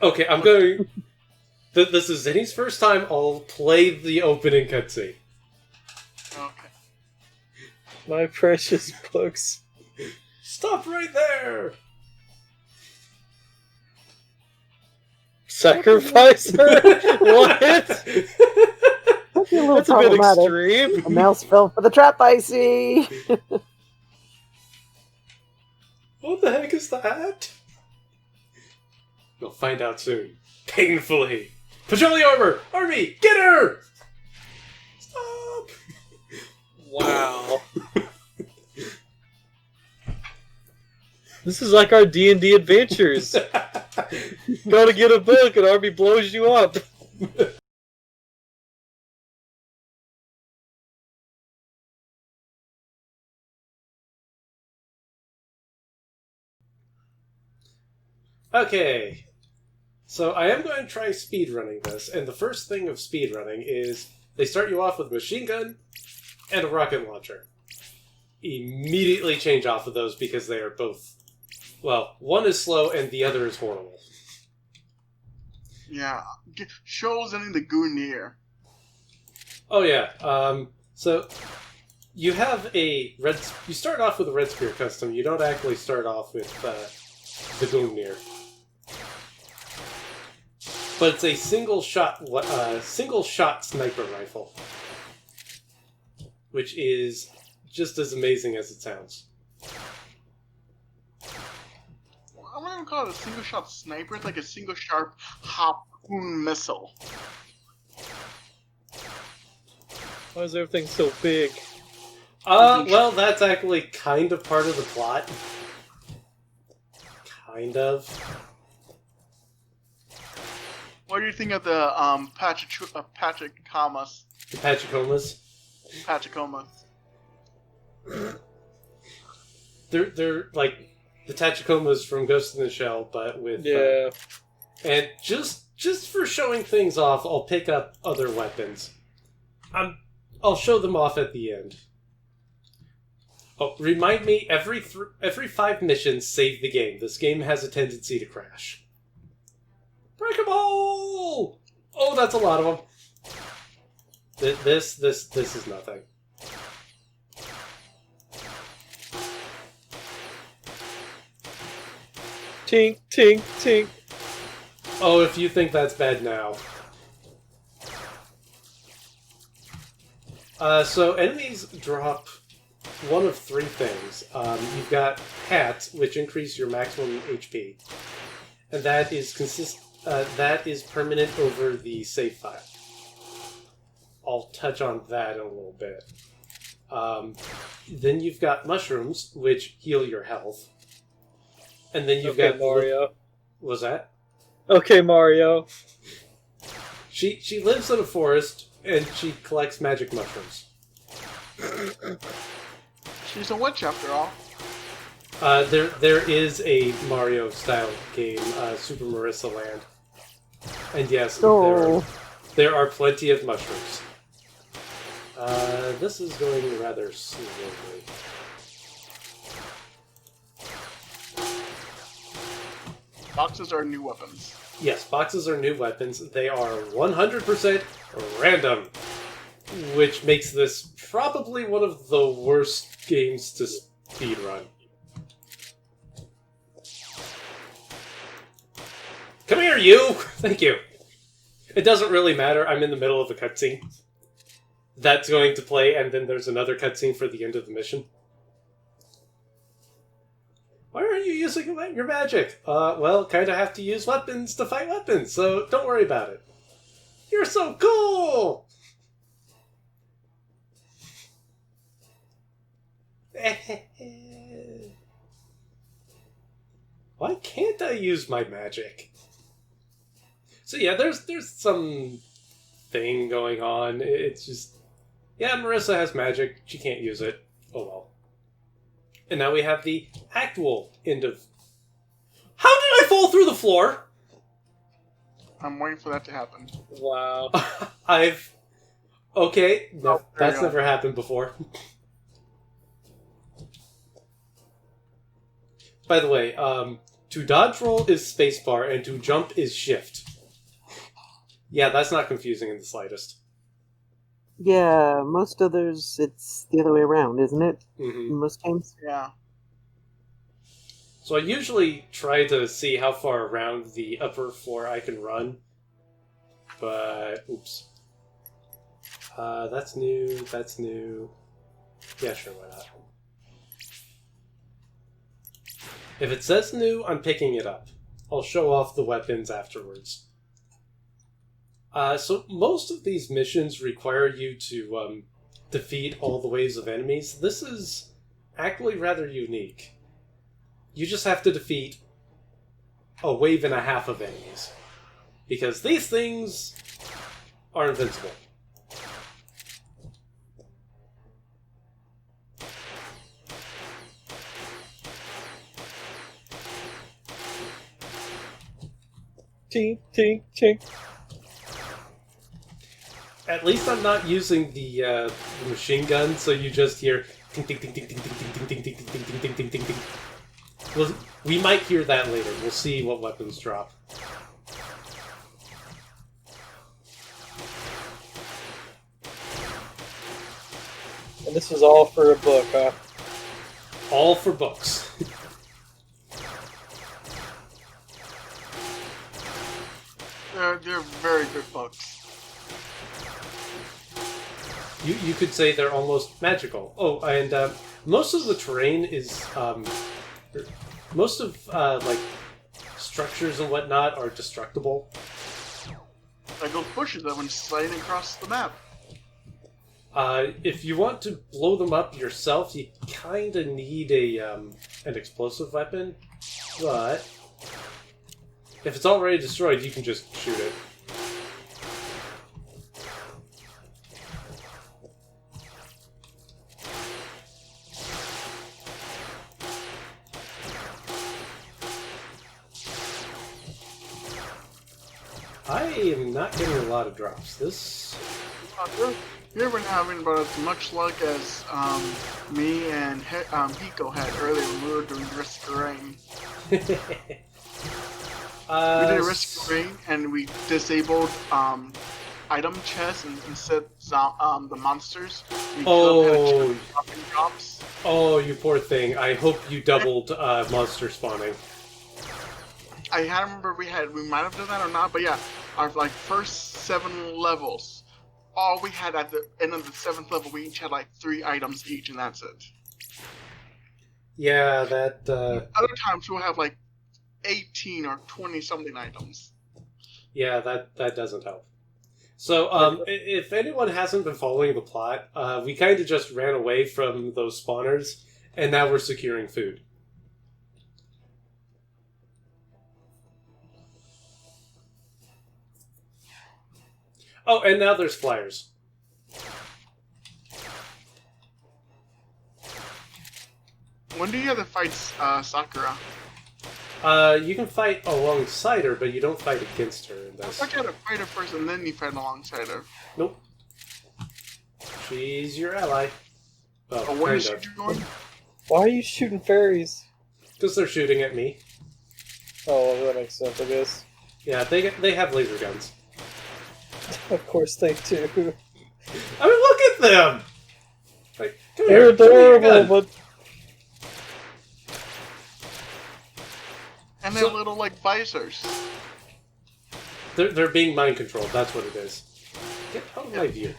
Okay, I'm going... This is Zinny's first time. I'll play the opening cutscene. Okay. My precious books. Stop right there! Sacrifice her? What? That's a little That's a bit problematic. extreme. A mouse fell for the trap, I see. What the heck is that? You'll find out soon. Painfully. Patrol the armor! Army, get her! Stop! Wow. This is like our D&D adventures. Go to get a book and Arby blows you up. Okay. So I am going to try speedrunning this, and the first thing of speedrunning is they start you off with a machine gun and a rocket launcher. Immediately change off of those because they are both... Well, one is slow and the other is horrible. Yeah. Shows any the goo near. Oh yeah, so you have a red... You start off with a Red Spear custom, you don't actually start off with the Gungnir. But it's a single shot sniper rifle, which is just as amazing as it sounds. I wouldn't even call it a single shot sniper. It's like a single sharp harpoon missile. Why is everything so big? Well, that's actually kind of part of the plot. Kind of. What do you think of the Pachicomas? The Pachicomas. Pachicomas. They're like the Tachicomas from Ghost in the Shell, but with Yeah. and just for showing things off, I'll pick up other weapons. I'll show them off at the end. Oh, remind me every 5 missions, save the game. This game has a tendency to crash. Breakable! Oh, that's a lot of them. This is nothing. Tink, tink, tink. Oh, if you think that's bad now. So enemies drop one of 3 things. You've got hats, which increase your maximum HP, and that is permanent over the save file. I'll touch on that in a little bit. Then you've got mushrooms, which heal your health, and then you've got Mario. What was that? Okay, Mario. She lives in a forest and she collects magic mushrooms. She's a witch after all. There is a Mario style game, Super Marisa Land, and yes, Oh. there are plenty of mushrooms. This is going rather slowly. Boxes are new weapons. Yes, boxes are new weapons. They are 100% random, which makes this probably one of the worst games to speedrun. Come here, you! Thank you. It doesn't really matter. I'm in the middle of a cutscene. That's going to play, and then there's another cutscene for the end of the mission. Why aren't you using your magic? Well, kinda have to use weapons to fight weapons, so don't worry about it. You're so cool! Why can't I use my magic? So yeah, there's some thing going on. It's just... Yeah, Marisa has magic. She can't use it. Oh well. And now we have the actual end of... How did I fall through the floor? I'm waiting for that to happen. Wow. Okay, no, Oh, there you that's go. never happened before. By the way, To dodge roll is spacebar, and to jump is shift. Yeah, that's not confusing in the slightest. Yeah, most others, it's the other way around, isn't it? Mm-hmm. In most games? Yeah. So I usually try to see how far around the upper floor I can run. But, oops. That's new, that's new. Yeah, sure, why not? If it says new, I'm picking it up. I'll show off the weapons afterwards. So most of these missions require you to defeat all the waves of enemies. This is actually rather unique. You just have to defeat a wave and a half of enemies. Because these things are invincible. Tink, tink, tink. At least I'm not using the machine gun, so you just hear ting ting ting ting ting ting ting ting ting ting ting ting ting ting ting ting. Well, we might hear that later. We'll see what weapons drop. And this was all for a book, huh? All for books. They're very good books. You could say they're almost magical. Oh, and most of the terrain is most of like structures and whatnot are destructible. Like those bushes that went sliding across the map. If you want to blow them up yourself, you kind of need an explosive weapon, but if it's already destroyed, you can just shoot it. I am not getting a lot of drops. This... You've been having about as much luck as me and Hiko had earlier when we were doing Risk of Rain. We did Risk of Rain and we disabled item chests and set the monsters. We Oh. dropping drops. Oh, you poor thing. I hope you doubled monster spawning. I can't remember we might have done that or not, but yeah, our like first 7 levels, all we had at the end of the 7th level, we each had like 3 items each, and that's it. Yeah, that... Other times we'll have like 18 or 20 something items. Yeah, that doesn't help. So, if anyone hasn't been following the plot, we kind of just ran away from those spawners, and now we're securing food. Oh, and now there's flyers. When do you have to fight Sakura? You can fight alongside her, but you don't fight against her in I this. thought you had to fight her first and then you fight alongside her. Nope. She's your ally. Well, Oh, when kind is she of. join? Why are you shooting fairies? Because they're shooting at me. Oh, well, that makes sense, I guess. Yeah, they have laser guns. Of course they do. I mean, look at them! Like, come They're here, give me your gun. adorable, but And they're little like visors. They're being mind controlled, that's what it is. Get out of my view.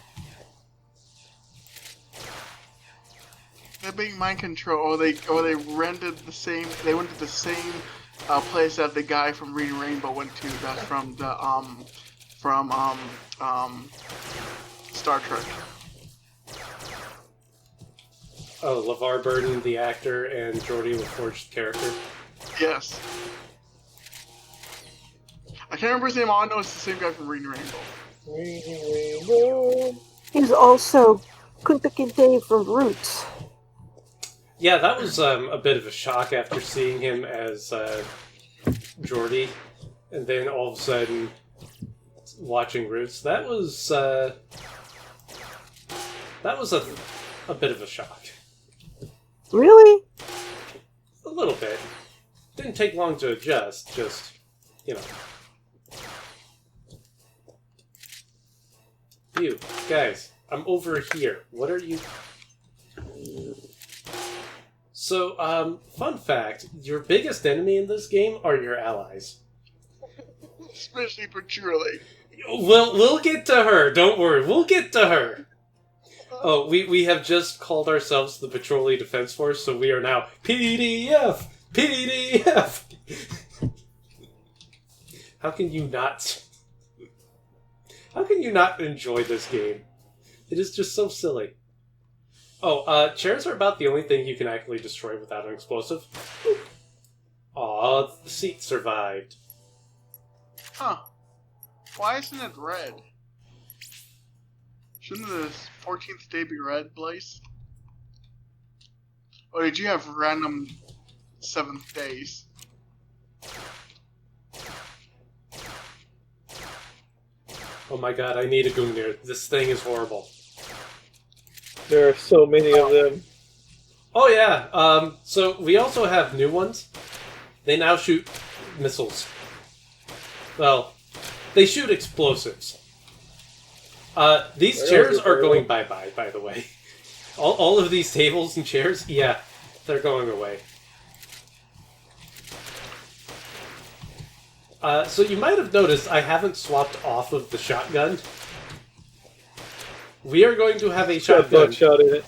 They're being mind controlled, or they rented the same. They went to the same place that the guy from Reading Rainbow went to. That's from the Star Trek. Oh, LeVar Burton, the actor, and Geordie LaForge's character. Yes. I can't remember his name. All I know is the same guy from Reading Rainbow. Rainbow. He's also Kunta Kinte from Roots. Yeah, that was a bit of a shock after seeing him as Geordie, and then all of a sudden watching Roots. That was a bit of a shock. Really? A little bit. didn't take long to adjust, just, you know. You, guys, I'm over here. What are you... So, fun fact, your biggest enemy in this game are your allies. Especially for Truly. We'll get to her, don't worry, we'll get to her. Oh, we have just called ourselves the Patrolly Defense Force, so we are now PDF! PDF! How can you not enjoy this game? It is just so silly. Oh, chairs are about the only thing you can actually destroy without an explosive. Aw, the seat survived. Huh. Why isn't it red? Shouldn't the 14th day be red, Blaze? Or did you have random 7th days? Oh my god, I need a Gungnir. This thing is horrible. There are so many of them. Oh yeah, so we also have new ones. They now shoot missiles. Well, they shoot explosives. These chairs are going bye-bye, by the way. All of these tables and chairs, yeah, they're going away. So you might have noticed I haven't swapped off of the shotgun. We are going to have a shotgun. It's got buckshot in it.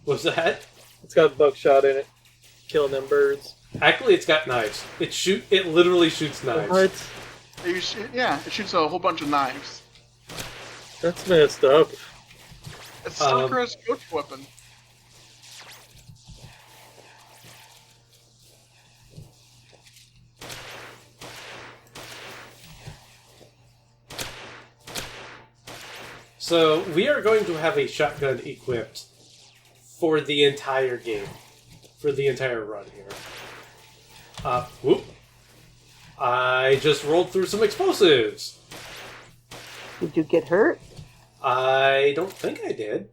What's that? It's got buckshot in it. Killing them birds. Actually, it's got knives. It literally shoots knives. What? Yeah, it shoots a whole bunch of knives. That's messed up. It's Sakura's go-to weapon. So, we are going to have a shotgun equipped for the entire game. For the entire run here. Whoop. I just rolled through some explosives. Did you get hurt? I don't think I did.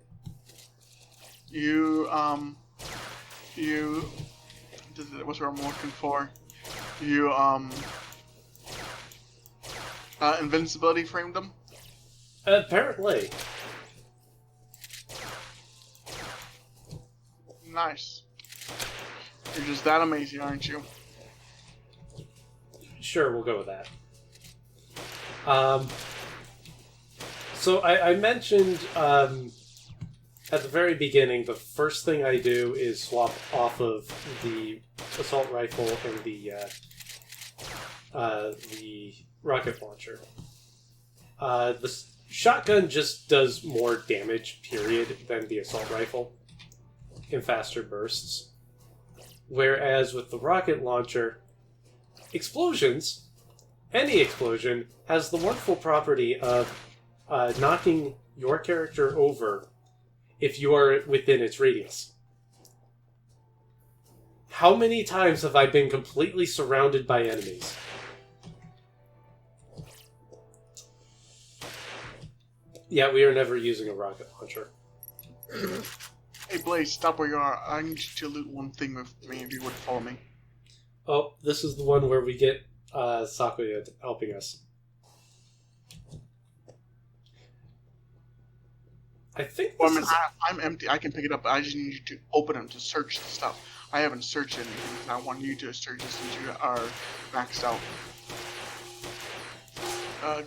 What's what I'm looking for? You, invincibility framed them? Apparently. Nice. You're just that amazing, aren't you? Sure, we'll go with that. So I mentioned at the very beginning, the first thing I do is swap off of the assault rifle and the rocket launcher. The shotgun just does more damage, period, than the assault rifle in faster bursts. Whereas with the rocket launcher, explosions, any explosion, has the wonderful property of knocking your character over if you are within its radius. How many times have I been completely surrounded by enemies? Yeah, we are never using a rocket launcher. Hey Blaze, stop where you are. I need you to loot one thing with me if you would follow me. Oh, this is the one where we get Sakuya helping us. I think this is... I'm empty. I can pick it up. I just need you to open them to search the stuff. I haven't searched anything. I want you to search it since you are maxed out.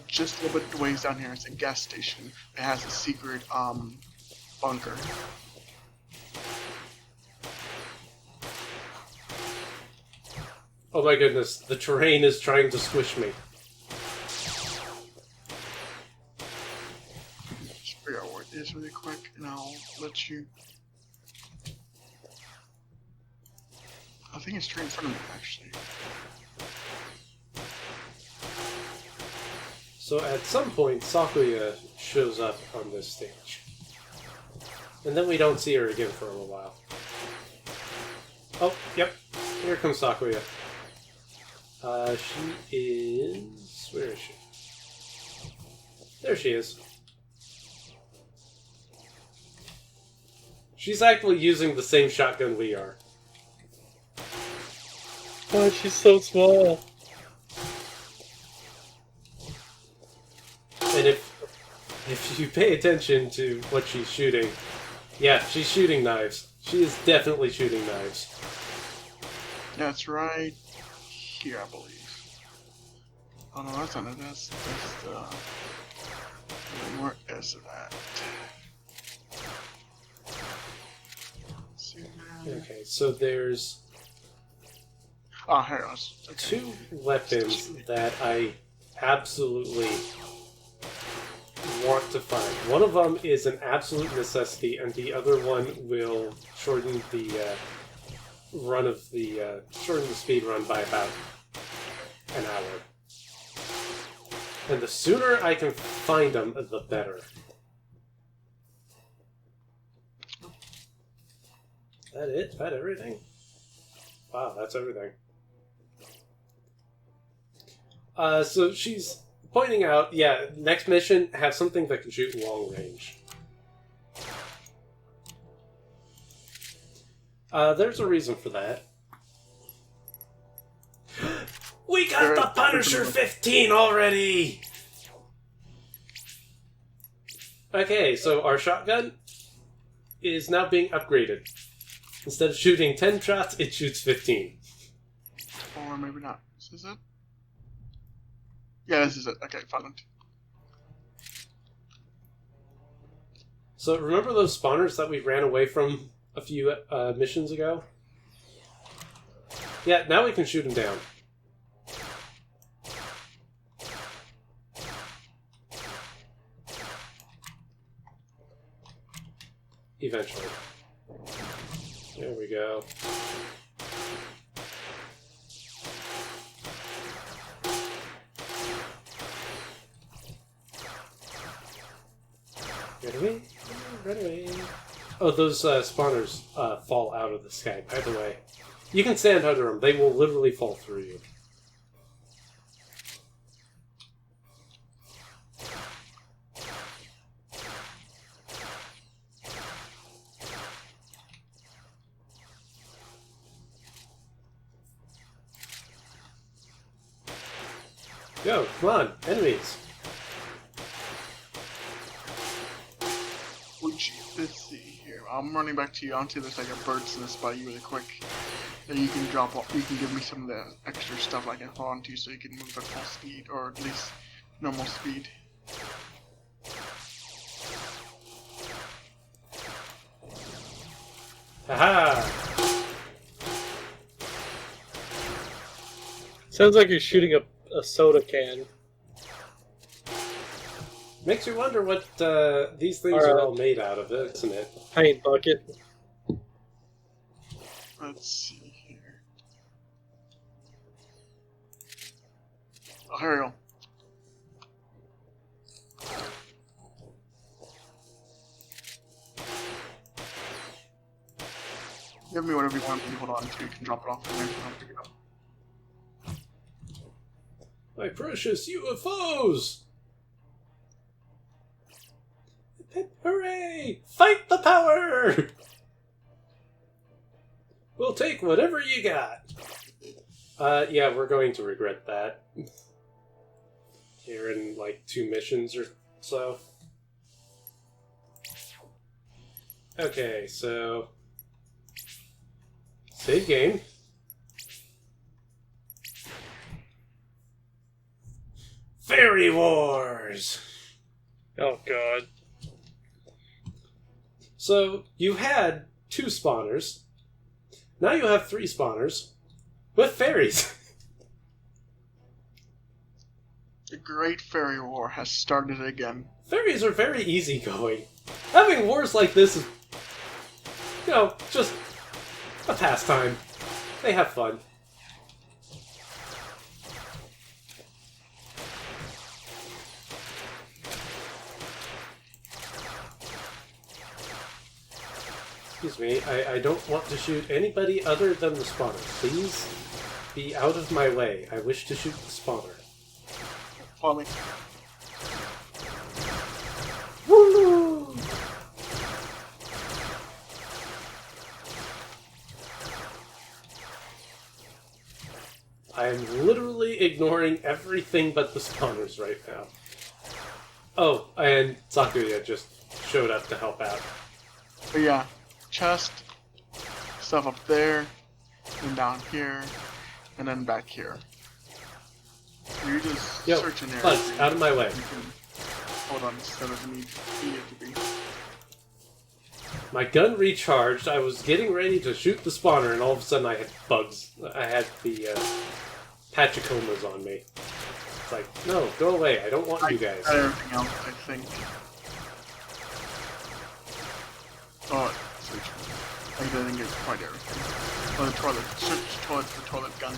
Just a little bit ways down here, it's a gas station. It has a secret bunker. Oh my goodness, the terrain is trying to squish me. Just figure out where it is really quick, and I'll let you... I think it's straight in front of me, actually. So at some point, Sakuya shows up on this stage. And then we don't see her again for a little while. Oh, yep. Here comes Sakuya. She is... Where is she? There she is. She's actually using the same shotgun we are. Oh, she's so small. And if you pay attention to what she's shooting, yeah, she's shooting knives. She is definitely shooting knives. That's right here, I believe. Oh no, that's not it. That's the. Where is that? See that? Okay, so there's Oh, here it is. Okay. 2 weapons that I absolutely want to find. One of them is an absolute necessity, and the other one will shorten the shorten the speed run by about an hour. And the sooner I can find them, the better. That it? Is that everything? Wow, that's everything. So she's pointing out, yeah, next mission, have something that can shoot long range. There's a reason for that. We got the Punisher 15 already! Okay, so our shotgun is now being upgraded. Instead of shooting 10 shots, it shoots 15. Or maybe not. Is this it? Yeah, this is it. Okay, found it. So remember those spawners that we ran away from a few missions ago? Yeah, now we can shoot them down. Eventually. There we go. Run away, run away. Oh, those spawners fall out of the sky, by the way. You can stand under them. They will literally fall through you. Go, come on, enemies. Let's see here. I'm running back to you. I don't see there's like a bird's nest by you really quick. Then you can drop off. You can give me some of the extra stuff I can hold on to so you can move at full speed or at least normal speed. Haha! Sounds like you're shooting a soda can. Makes you wonder what these things are all made out of, isn't it? Paint bucket. Let's see here. Oh, here we go. Give me whatever you want me to hold on to. You can drop it off and then I'll pick it up. My precious UFOs! Hooray! Fight the power! We'll take whatever you got. Yeah, we're going to regret that. Here in like 2 missions or so. Okay, so save game. Fairy Wars! Oh god. So, you had 2 spawners. Now you have 3 spawners. With fairies. The Great Fairy War has started again. Fairies are very easygoing. Having wars like this is, you know, just a pastime. They have fun. Excuse me, I don't want to shoot anybody other than the spawner. Please be out of my way. I wish to shoot the spawner. Follow me. Woo! I'm literally ignoring everything but the spawners right now. Oh, and Sakuya just showed up to help out. But yeah, chest, stuff up there, and down here, and then back here. You just search in there. Bugs, out of my way. Hold on, this doesn't need it to be. My gun recharged, I was getting ready to shoot the spawner, and all of a sudden I had bugs. I had the Pachicomas on me. It's like, no, go away, I don't want you guys. I got everything else, I think. Oh, search. I didn't get quite everything. Oh, the toilet. Search toilet for toilet gun.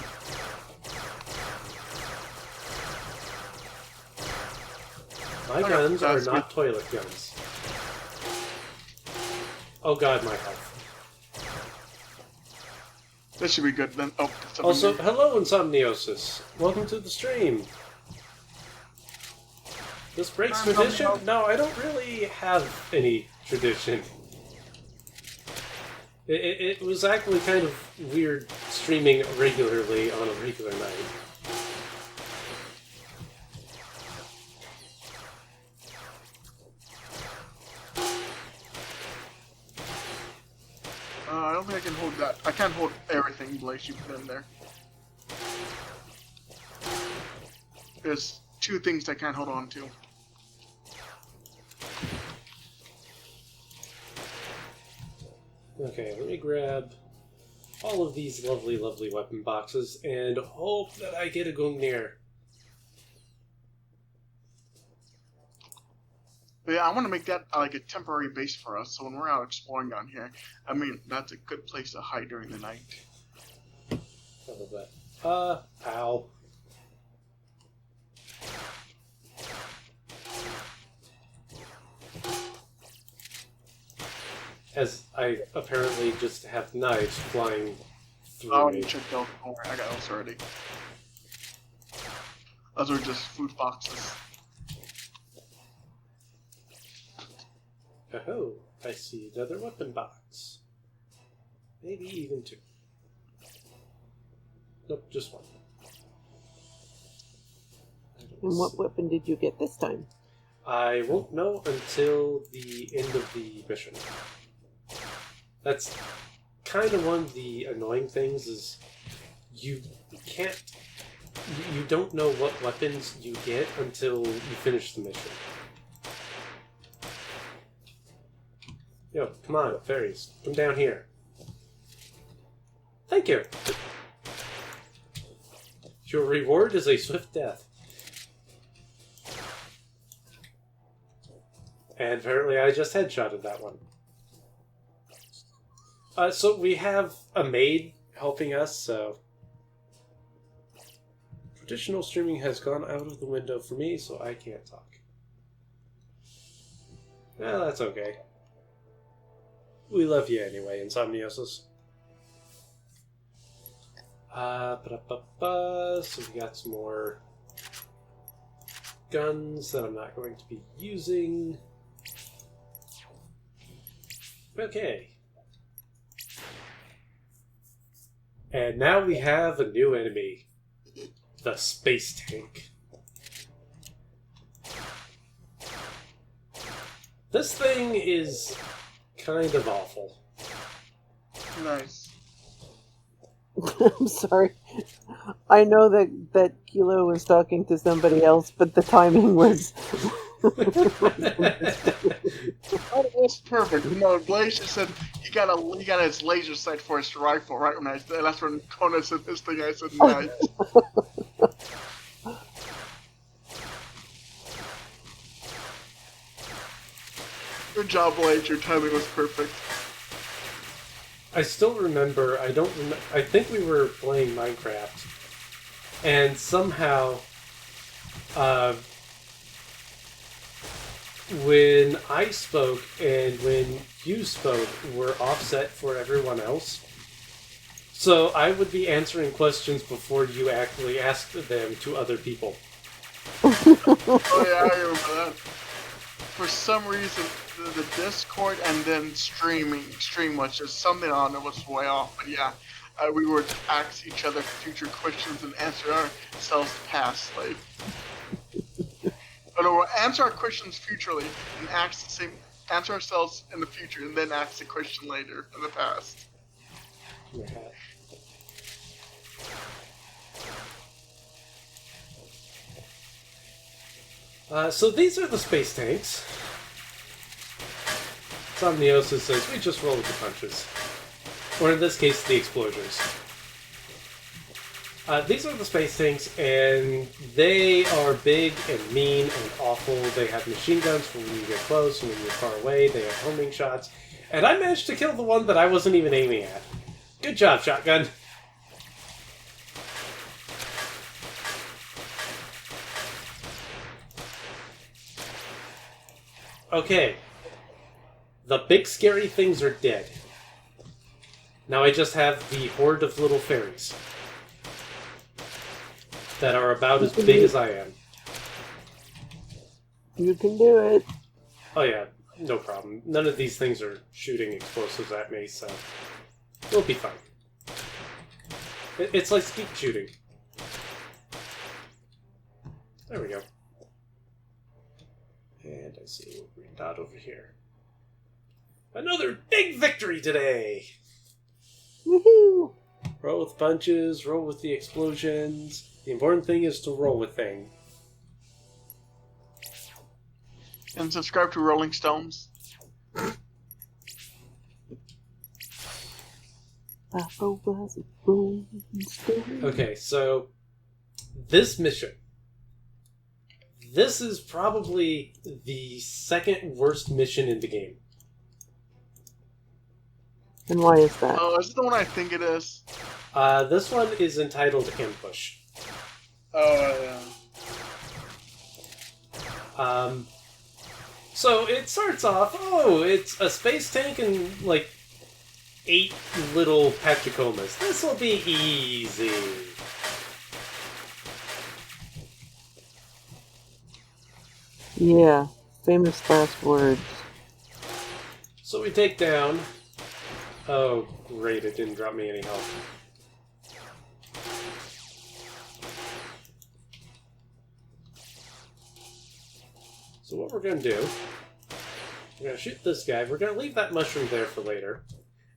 My guns are not toilet guns. Oh god, my health. This should be good then. Oh, also, hello Insomniosis. Welcome to the stream. This breaks tradition? No, I don't really have any tradition. It was actually kind of weird streaming regularly on a regular night. I don't think I can hold that. I can't hold everything, Blaze, you put in there. There's two things I can't hold on to. Okay, let me grab all of these lovely, lovely weapon boxes and hope that I get a Gungnir. But yeah, I want to make that like a temporary base for us, so when we're out exploring down here, I mean, that's a good place to hide during the night. I love that. Ow. As I apparently just have knives flying through me. You checked out. Oh, I got those already. Those are just food boxes. Oh, I see another weapon box. Maybe even two. Nope, just one. And what weapon did you get this time? I won't know until the end of the mission. That's kind of one of the annoying things is you can't... You don't know what weapons you get until you finish the mission. Yo, come on, fairies. Come down here. Thank you. Your reward is a swift death. And apparently I just headshotted that one. So we have a maid helping us, so... Traditional streaming has gone out of the window for me, so I can't talk. Well, that's okay. We love you anyway, Insomniosis. So we got some more guns that I'm not going to be using. Okay. And now we have a new enemy. The space tank. This thing is kind of awful. Nice. I'm sorry. I know that Kilo was talking to somebody else, but the timing was... Oh, that's perfect. You know, Blaze just said he got his laser sight for his rifle, right? When that's when Cona said this thing, I said nice. Good job, Blaze. Your timing was perfect. I still remember, I think we were playing Minecraft, and somehow, when I spoke and when you spoke were offset for everyone else. So I would be answering questions before you actually asked them to other people. Oh yeah, I remember that. For some reason, the Discord and then stream was just something on it was way off. But yeah, we would ask each other future questions and answer ourselves past. Like, or no, we'll answer our questions futurely and answer ourselves in the future, and then ask the question later in the past. Yeah. So these are the space tanks. Somniosis says we just roll with the punches. Or in this case, the explosions. These are the space tanks, and they are big and mean and awful. They have machine guns for when you get close and when you're far away. They have homing shots. And I managed to kill the one that I wasn't even aiming at. Good job, shotgun. Okay. The big scary things are dead. Now I just have the horde of little fairies. That are about as big as I am. You can do it. Oh yeah, no problem. None of these things are shooting explosives at me, so we'll be fine. It's like skeet shooting. There we go. And I see a green dot over here. Another big victory today! Woohoo! Roll with punches, roll with the explosions. The important thing is to roll with things. And subscribe to Rolling Stones. Okay, so this mission. This is probably the second worst mission in the game. And why is that? Oh, is it the one I think it is? This one is entitled Ambush. Oh, yeah. So it starts off, it's a space tank and, like, 8 little Patricomas. This'll be easy. Yeah, famous last words. So we take down... Oh, great, it didn't drop me any health. So what we're going to do, we're going to shoot this guy, we're going to leave that mushroom there for later,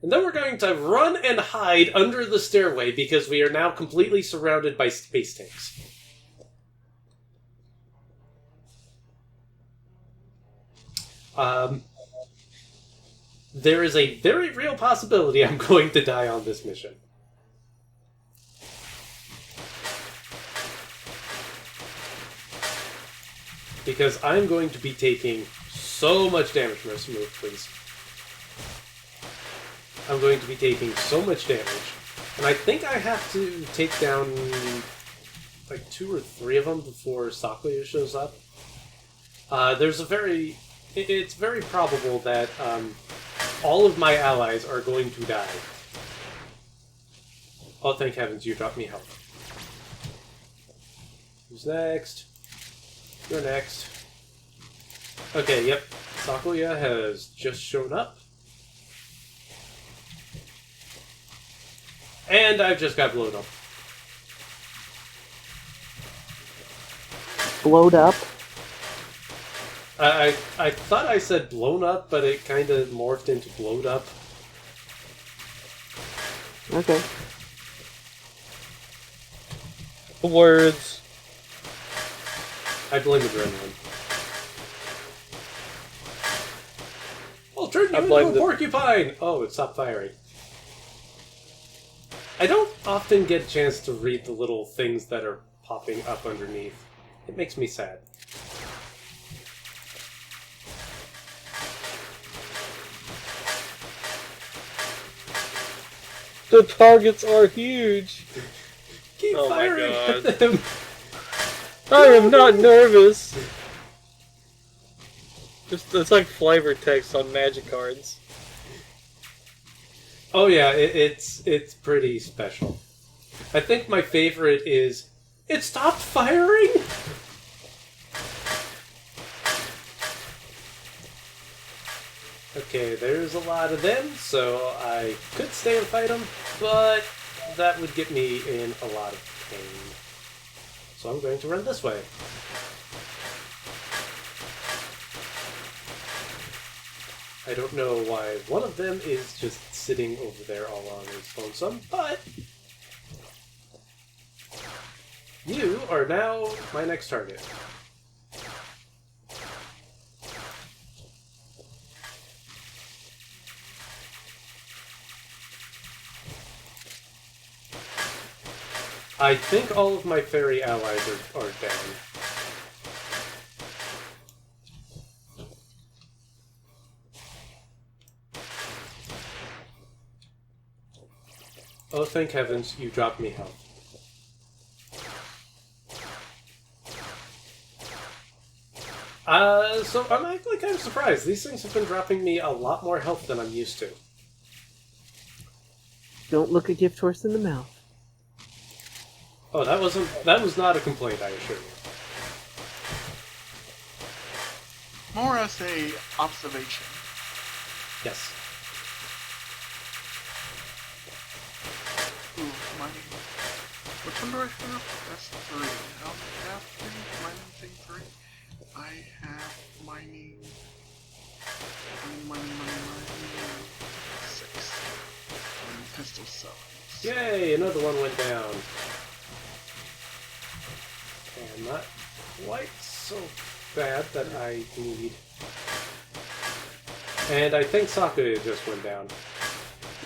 and then we're going to run and hide under the stairway because we are now completely surrounded by space tanks. There is a very real possibility I'm going to die on this mission. Because I'm going to be taking so much damage. Mercy move, please. I'm going to be taking so much damage. And I think I have to take down like 2 or 3 of them before Sakuya shows up. It's very probable that all of my allies are going to die. Oh, thank heavens, you dropped me health. Who's next? You're next. Okay, yep. Sakuya has just shown up. And I've just got blown up. Blowed up? I thought I said blown up, but it kind of morphed into blowed up. Okay. Words. I blame adrenaline. I'll turn you into a porcupine! Oh, it stopped firing. I don't often get a chance to read the little things that are popping up underneath. It makes me sad. The targets are huge. Keep Oh my firing God. at them! I am not nervous. It's like flavor text on magic cards. Oh yeah, it's pretty special. I think my favorite is, it stopped firing? Okay, there's a lot of them, so I could stay and fight them, but that would get me in a lot of pain. So I'm going to run this way. I don't know why one of them is just sitting over there all on his lonesome, but you are now my next target. I think all of my fairy allies are down. Oh, thank heavens, you dropped me health. So I'm actually kind of surprised. These things have been dropping me a lot more health than I'm used to. Don't look a gift horse in the mouth. Oh, that was not a complaint, I assure you. More as a observation. Yes. Ooh, mining. Which one do I have? That's 3. I don't have 3. Mining thing 3. I have mining. Mining. 6. And pistol 7. Yay, another one went down. And not quite so bad that I need. And I think Sakura just went down.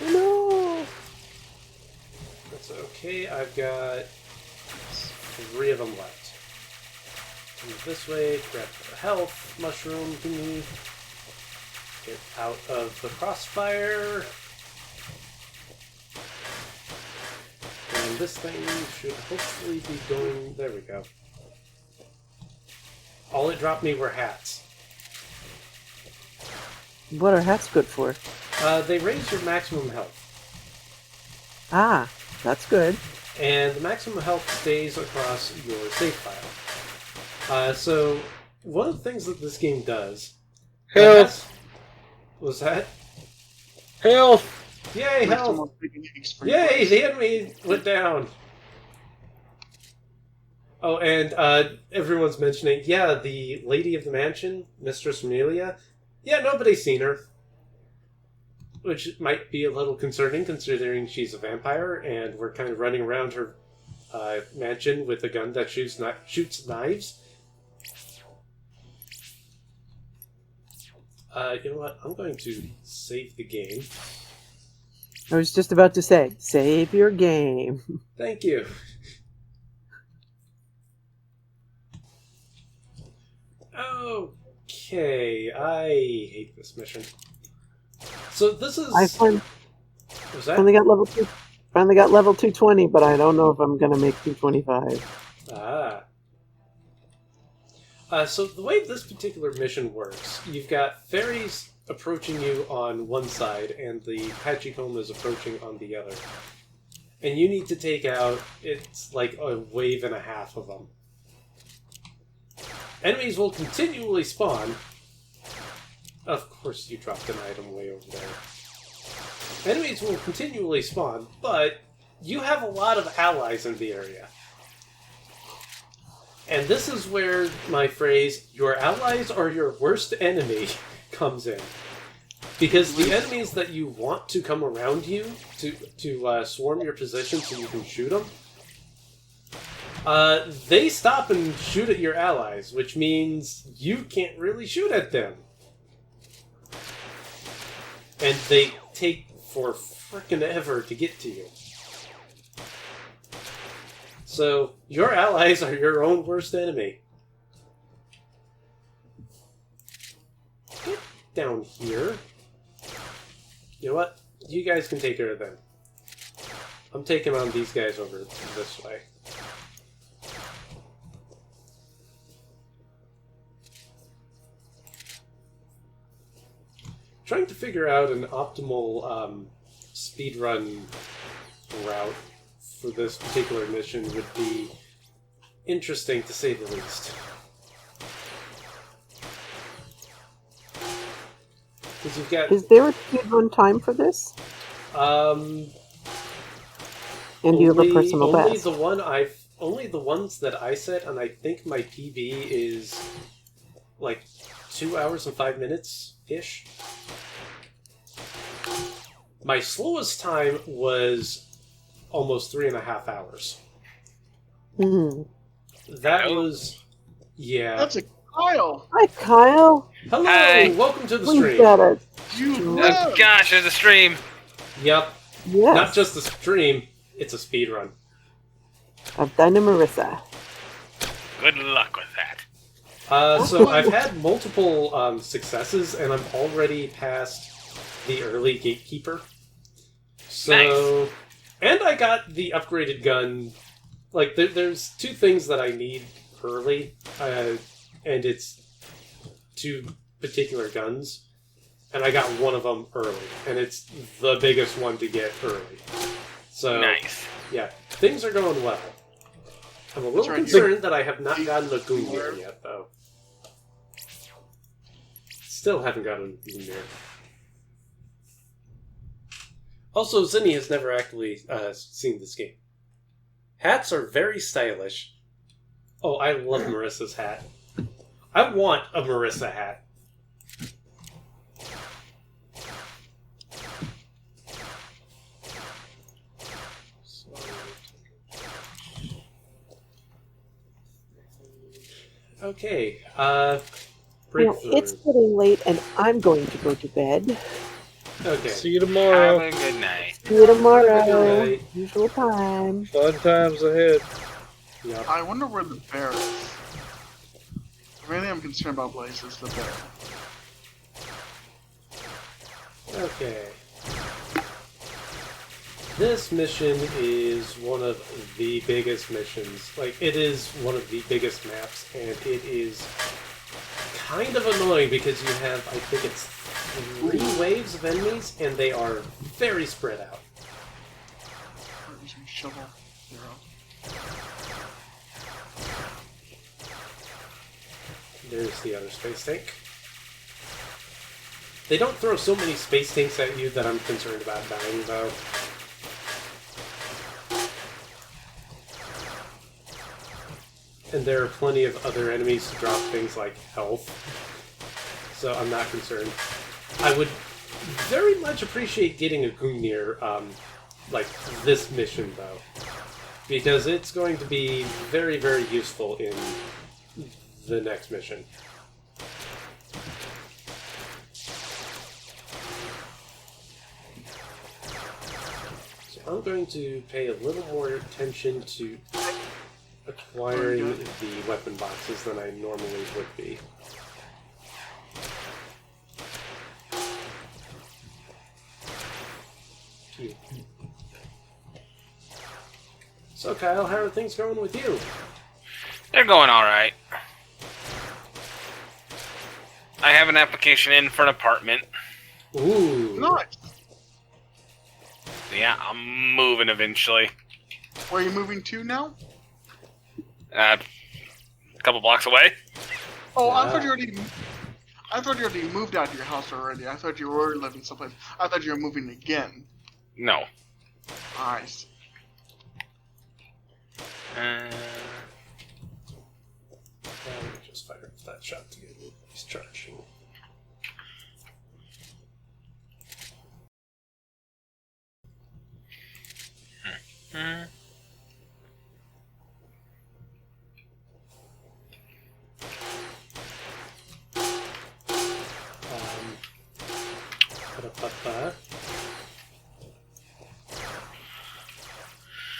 No! That's okay, I've got 3 of them left. Move this way, grab the health mushroom thingy. Get out of the crossfire. And this thing should hopefully be going... There we go. All it dropped me were hats. What are hats good for? They raise your maximum health. Ah, that's good. And the maximum health stays across your save file. So, one of the things that this game does... Health! Was that? Health! Yay, health! Yay, the enemy went down! Oh, and everyone's mentioning, yeah, the lady of the mansion, Mistress Amelia, yeah, nobody's seen her. Which might be a little concerning, considering she's a vampire, and we're kind of running around her mansion with a gun that shoots knives. You know what? I'm going to save the game. I was just about to say, save your game. Thank you. Okay, I hate this mission. So this is... I Was that? finally got level 2. Finally got level 220, but I don't know if I'm gonna make 225. Ah. So the way this particular mission works, you've got fairies approaching you on one side, and the Pachikomas approaching on the other. And you need to take out, it's like a wave and a half of them. Enemies will continually spawn. Of course you dropped an item way over there. Enemies will continually spawn, but you have a lot of allies in the area. And this is where my phrase, your allies are your worst enemy, comes in. Because the enemies that you want to come around you to swarm your position so you can shoot them, they stop and shoot at your allies, which means you can't really shoot at them. And they take for frickin' ever to get to you. So, your allies are your own worst enemy. Get down here. You know what? You guys can take care of them. I'm taking on these guys over this way. Trying to figure out an optimal speedrun route for this particular mission would be interesting, to say the least. Because you've got... Is there a speedrun time for this? And you have a personal best. Only the ones that I set, and I think my PB is like 2 hours and 5 minutes ish. My slowest time was almost 3.5 hours. Hmm. That was, yeah. That's a Kyle. Hi, Kyle. Hello, Hi. welcome to the We've stream. got a Oh gosh, there's a stream. Yep, yes not just a stream, it's a speedrun. of DynaMarisa. Good luck with that. So I've had multiple successes, and I'm already past the early gatekeeper. So, Nice. and I got the upgraded gun. Like, there's two things that I need early, and it's two particular guns, and I got one of them early, and it's the biggest one to get early. So, Nice. yeah, things are going well. I'm a little right, concerned that I have not gotten a Gungnir yet, though. Still haven't gotten a Gungnir. Also, Zinny has never actually seen this game. Hats are very stylish. Oh, I love Marisa's hat. I want a Marisa hat. Okay, Well, breakthrough. it's getting late, and I'm going to go to bed. Okay. See you tomorrow. Have a good night. See you tomorrow. Good night. Usual time. Fun times ahead. Yep. I wonder where the bear is. Really, I'm concerned about Blaze is the bear. Okay. This mission is one of the biggest missions. Like, it is one of the biggest maps, and it is kind of annoying because you have, I think it's 3 waves of enemies, and they are very spread out. Where's my shovel? Zero. There's the other space tank. They don't throw so many space tanks at you that I'm concerned about dying, though. And there are plenty of other enemies to drop things like health. So I'm not concerned. I would very much appreciate getting a Gungnir, like this mission, though. Because it's going to be very, very useful in the next mission. So I'm going to pay a little more attention to acquiring the weapon boxes than I normally would be. So Kyle, how are things going with you? They're going alright. I have an application in for an apartment. Ooh. Nice. Yeah, I'm moving eventually. Where are you moving to now? A couple blocks away. Oh, I thought you already. I thought you already moved out of your house already. I thought you were living someplace. I thought you were moving again. No. Nice. Let me just fire up that shot to get these charging. Ba-da-ba-ba.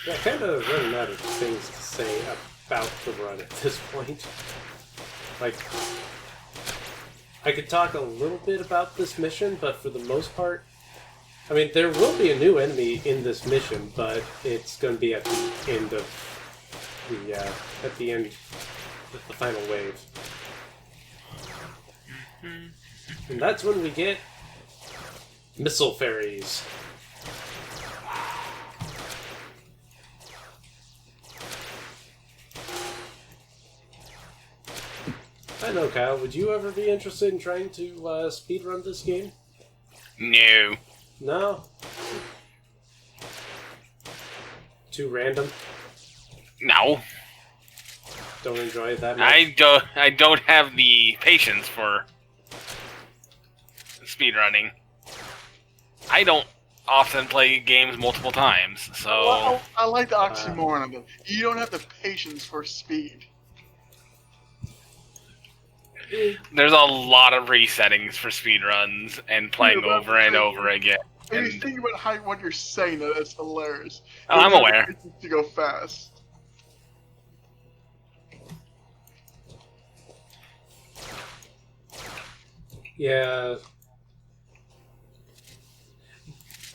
Yeah, kind of running out of things to say about the run at this point. Like, I could talk a little bit about this mission, but for the most part, I mean, there will be a new enemy in this mission, but it's going to be at the end of the final wave. And that's when we get missile fairies. I know, Kyle. Would you ever be interested in trying to speedrun this game? No. No? too random? No. Don't enjoy it that much? I don't have the patience for speedrunning. I don't often play games multiple times, so... Well, I like the oxymoron of it. You don't have the patience for speed. There's a lot of resettings for speedruns and playing over and over again. And you think about what you're saying, that's hilarious. Oh, I'm aware. To go fast. Yeah.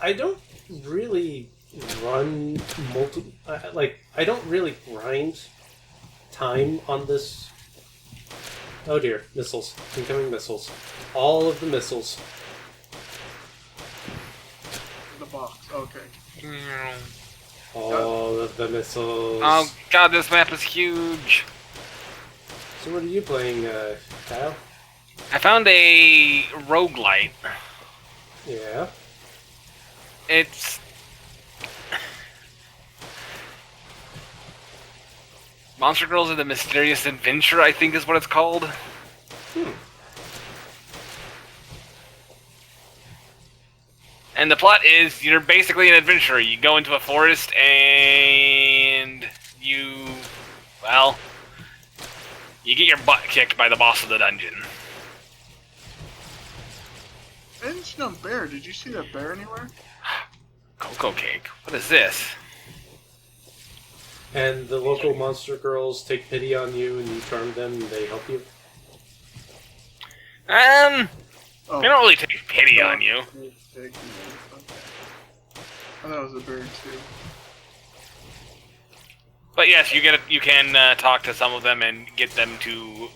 I don't really run I don't really grind time on this. Oh dear, missiles. Incoming missiles. All of the missiles. The box, okay. All of the missiles. Oh god, this map is huge. So what are you playing, Kyle? I found a roguelite. Yeah. It's... Monster Girls and the Mysterious Adventure, I think is what it's called. And the plot is, you're basically an adventurer. You go into a forest and you... well... you get your butt kicked by the boss of the dungeon. I didn't see no bear. Did you see that bear anywhere? Cocoa cake. What is this? And the local monster girls take pity on you and you charm them and they help you? They don't really take pity on you. Okay. I thought it was a bear too. But yes, you can talk to some of them and get them to,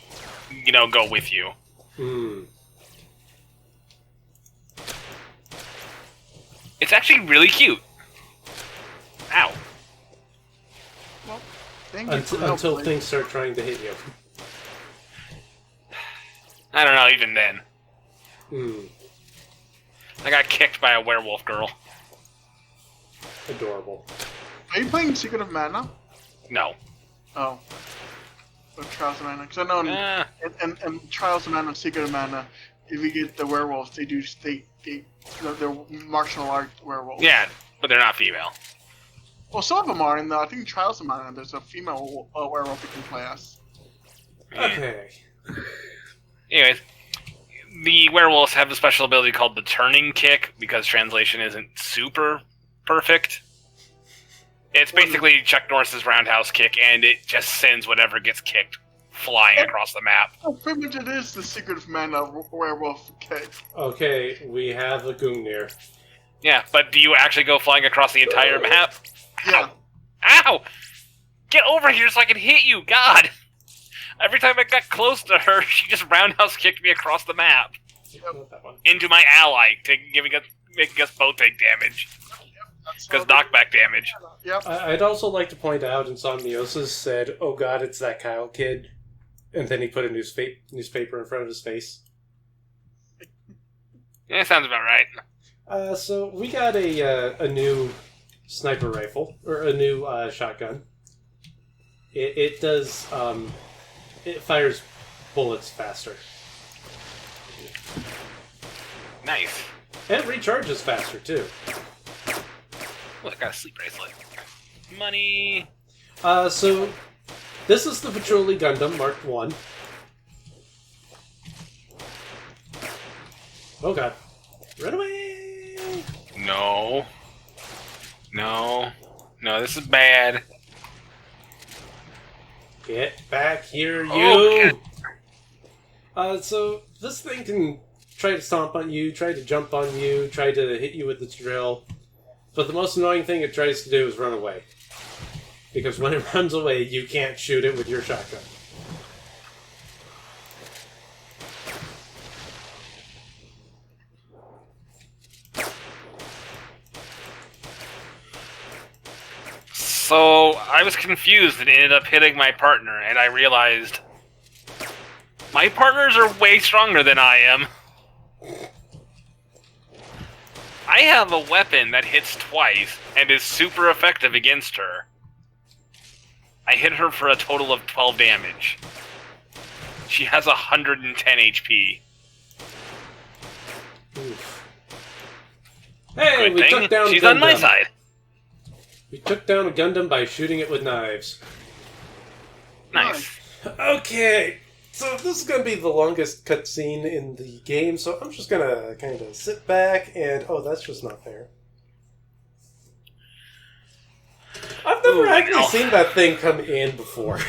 go with you. It's actually really cute. Ow. Well, until things start trying to hit you. I don't know, even then. I got kicked by a werewolf girl. Adorable. Are you playing Secret of Mana? No. Oh. Or Trials of Mana? Because I know in Trials of Mana and Secret of Mana, if you get the werewolves, they're martial art werewolves. Yeah, but they're not female. Well, some of them are. I think Trials of Mana, there's a female werewolf you can play as. Okay. Anyways, the werewolves have a special ability called the turning kick, because translation isn't super perfect. It's basically Chuck Norris's roundhouse kick, and it just sends whatever gets kicked flying across the map. Oh, pretty much it is the Secret of Mana werewolf kick. Okay, we have a Gungnir. Yeah, but do you actually go flying across the entire map? Yeah. Ow! Get over here so I can hit you, God! Every time I got close to her, she just roundhouse kicked me across the map. Into my ally, making us both take damage. Because knockback damage. Yep. I'd also like to point out, Insomniosis said, "Oh God, it's that Kyle kid," and then he put a newspaper in front of his face. Yeah, sounds about right. So we got a new sniper rifle, or a new shotgun. It does it fires bullets faster. Nice. And it recharges faster too. Oh, I got a sleep bracelet. Money. So this is the Patchouli Gundam Mark 1. Oh God. Run away! No. No. No, this is bad. Get back here, you! Oh, so this thing can try to stomp on you, try to jump on you, try to hit you with its drill. But the most annoying thing it tries to do is run away. Because when it runs away, you can't shoot it with your shotgun. So, I was confused and ended up hitting my partner, and I realized my partners are way stronger than I am. I I have a weapon that hits twice and is super effective against her. I hit her for a total of 12 damage. She has 110 HP. Oof. Hey, Good we thing took down she's Gundam. on my side. We took down a Gundam by shooting it with knives. Nice. Okay, so this is going to be the longest cutscene in the game, so I'm just going to kind of sit back and... Oh, that's just not fair. I've never actually seen that thing come in before.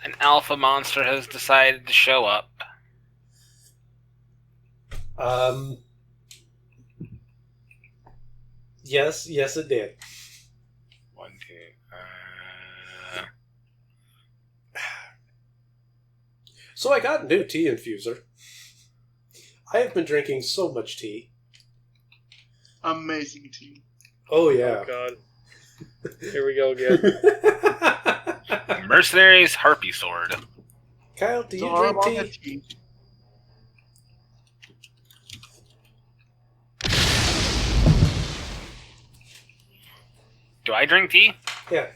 An alpha monster has decided to show up. Yes, it did. 1, 2. So I got a new tea infuser. I have been drinking so much tea. Amazing tea. Oh, yeah. Oh, God. Here we go again. Mercenary's Harpy Sword. Kyle, do you So I'm on drink the tea? tea. Do I drink tea? Yeah.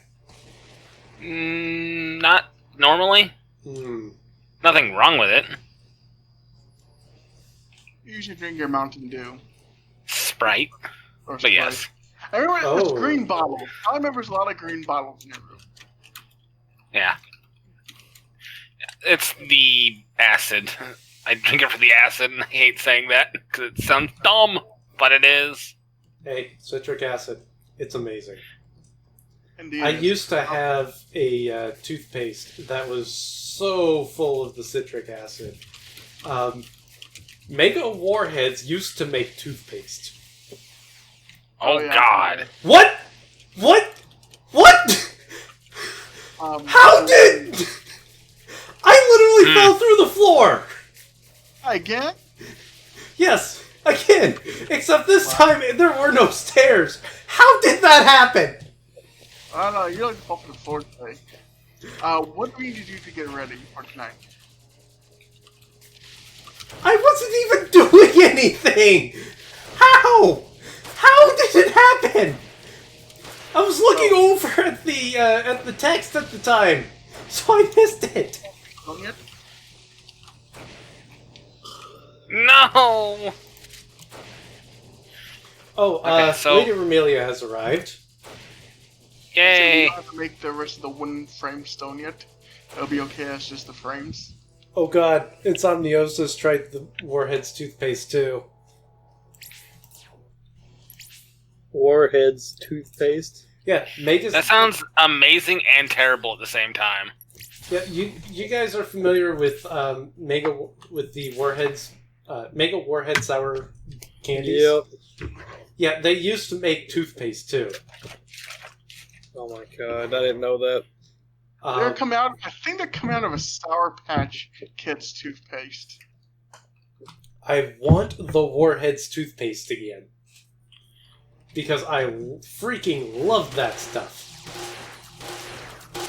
Not normally. Hmm. Nothing wrong with it. You should drink your Mountain Dew. Sprite. Or But Sprite. yes. I remember there's Oh. green bottles. I remember there's a lot of green bottles in your room. Yeah. It's the acid. I drink it for the acid, and I hate saying that because it sounds dumb, but it is. Hey, citric acid. It's amazing. Indeed. I used to have a toothpaste that was so full of the citric acid. Mega Warheads used to make toothpaste. Oh, yeah. God. What? What? How did... I literally fell through the floor! Again? Yes, again. Except this time there were no stairs. How did that happen? I don't know. You're like off the floor today. What do we need to do to get ready for tonight? I wasn't even doing anything! How? How did it happen? I was looking over at the text at the time, so I missed it. Done yet? No! Oh, Okay, so- Lady Romelia has arrived. So Yay! we don't have to make the rest of the wooden frame stone yet. It'll be okay as just the frames. Oh god, Insomniosis tried the Warhead's toothpaste too. Warhead's toothpaste. Yeah, Mega's... That sounds amazing and terrible at the same time. Yeah, you guys are familiar with Mega with the Warheads, Mega Warhead sour candies. Yep. Yeah, they used to make toothpaste too. Oh my god, I didn't know that. They're coming out. I think they're coming out of a Sour Patch Kids toothpaste. I want the Warheads toothpaste again because I freaking love that stuff.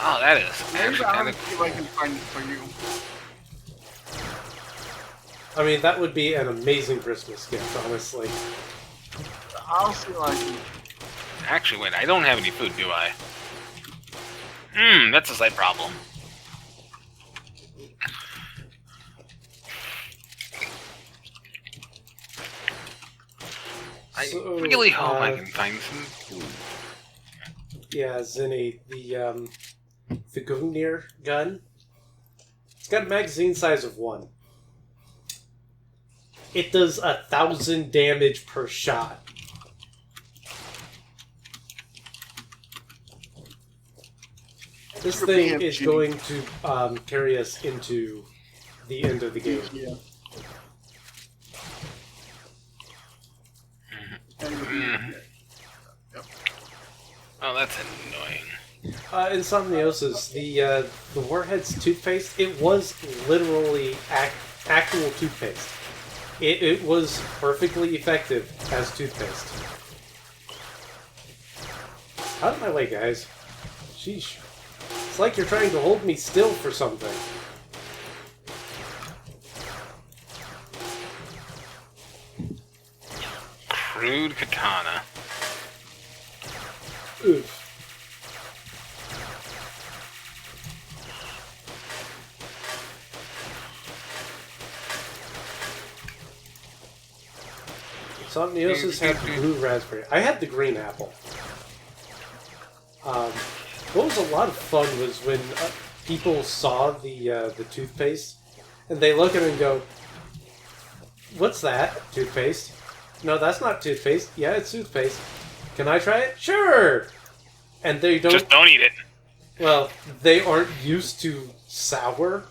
Oh, that is Maybe actually I'll kind of... see if I can find it for you. I mean, that would be an amazing Christmas gift, honestly. I'll see what I can. Actually, wait, I don't have any food, do I? That's a slight problem. I So, really hope I can find some food. Yeah, Zinny, the Gungnir gun. It's got a magazine size of 1. It does 1,000 damage per shot. This thing is going to carry us into the end of the game. Yeah. Oh, that's annoying. Insomniosis, the Warhead's toothpaste, it was literally actual toothpaste. It was perfectly effective as toothpaste. Out of my way, guys. Sheesh. It's like you're trying to hold me still for something. crude katana. Oof. Somniosis had the blue raspberry. I had the green apple. What was a lot of fun was when people saw the toothpaste, and they look at it and go, "What's that? Toothpaste? No, that's not toothpaste. Yeah, it's toothpaste. Can I try it? Sure." And they don't. Just don't eat it. Well, they aren't used to sour.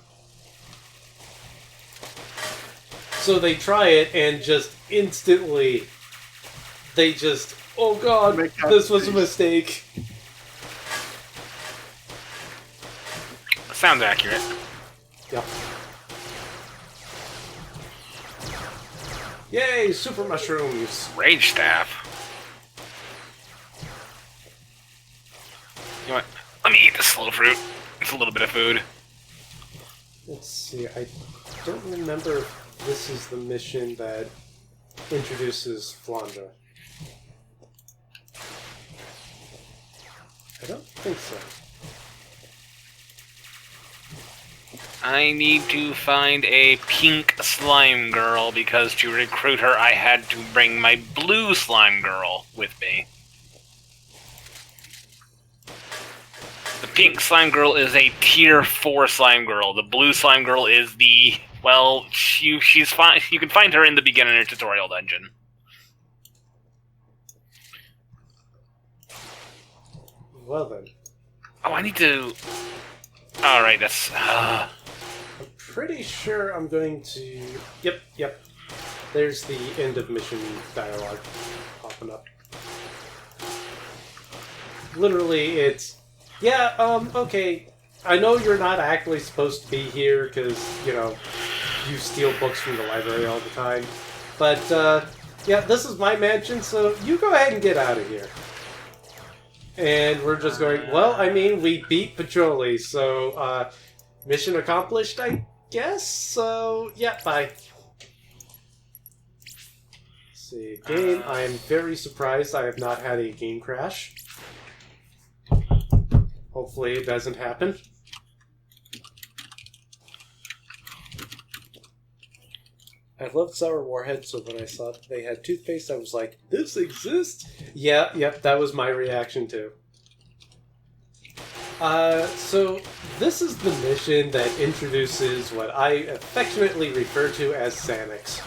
So they try it and just instantly, they just, oh god, this was a mistake. Sounds accurate. Yep. Yay, super mushrooms. Rage staff. You know what? Let me eat this slow fruit. It's a little bit of food. Let's see, I don't remember if this is the mission that introduces Flandra. I don't think so. I need to find a pink slime girl because to recruit her I had to bring my blue slime girl with me. The pink slime girl is a tier 4 slime girl. The blue slime girl is the, well, she's fine. You can find her in the beginner tutorial dungeon. Well then. Oh, I need to... Alright, that's... I'm pretty sure I'm going to... Yep. There's the end of mission dialogue popping up. Literally, it's... Yeah, okay. I know you're not actually supposed to be here because, you know, you steal books from the library all the time. But, yeah, this is my mansion, so you go ahead and get out of here. And we're just going, well, I mean, we beat Patroli, so, mission accomplished, I guess? So, yeah, bye. Let's see, game, I am very surprised I have not had a game crash. Hopefully it doesn't happen. I loved Sour Warhead, so when I saw they had toothpaste, I was like, this exists? Yep, that was my reaction too. So this is the mission that introduces what I affectionately refer to as Sanix.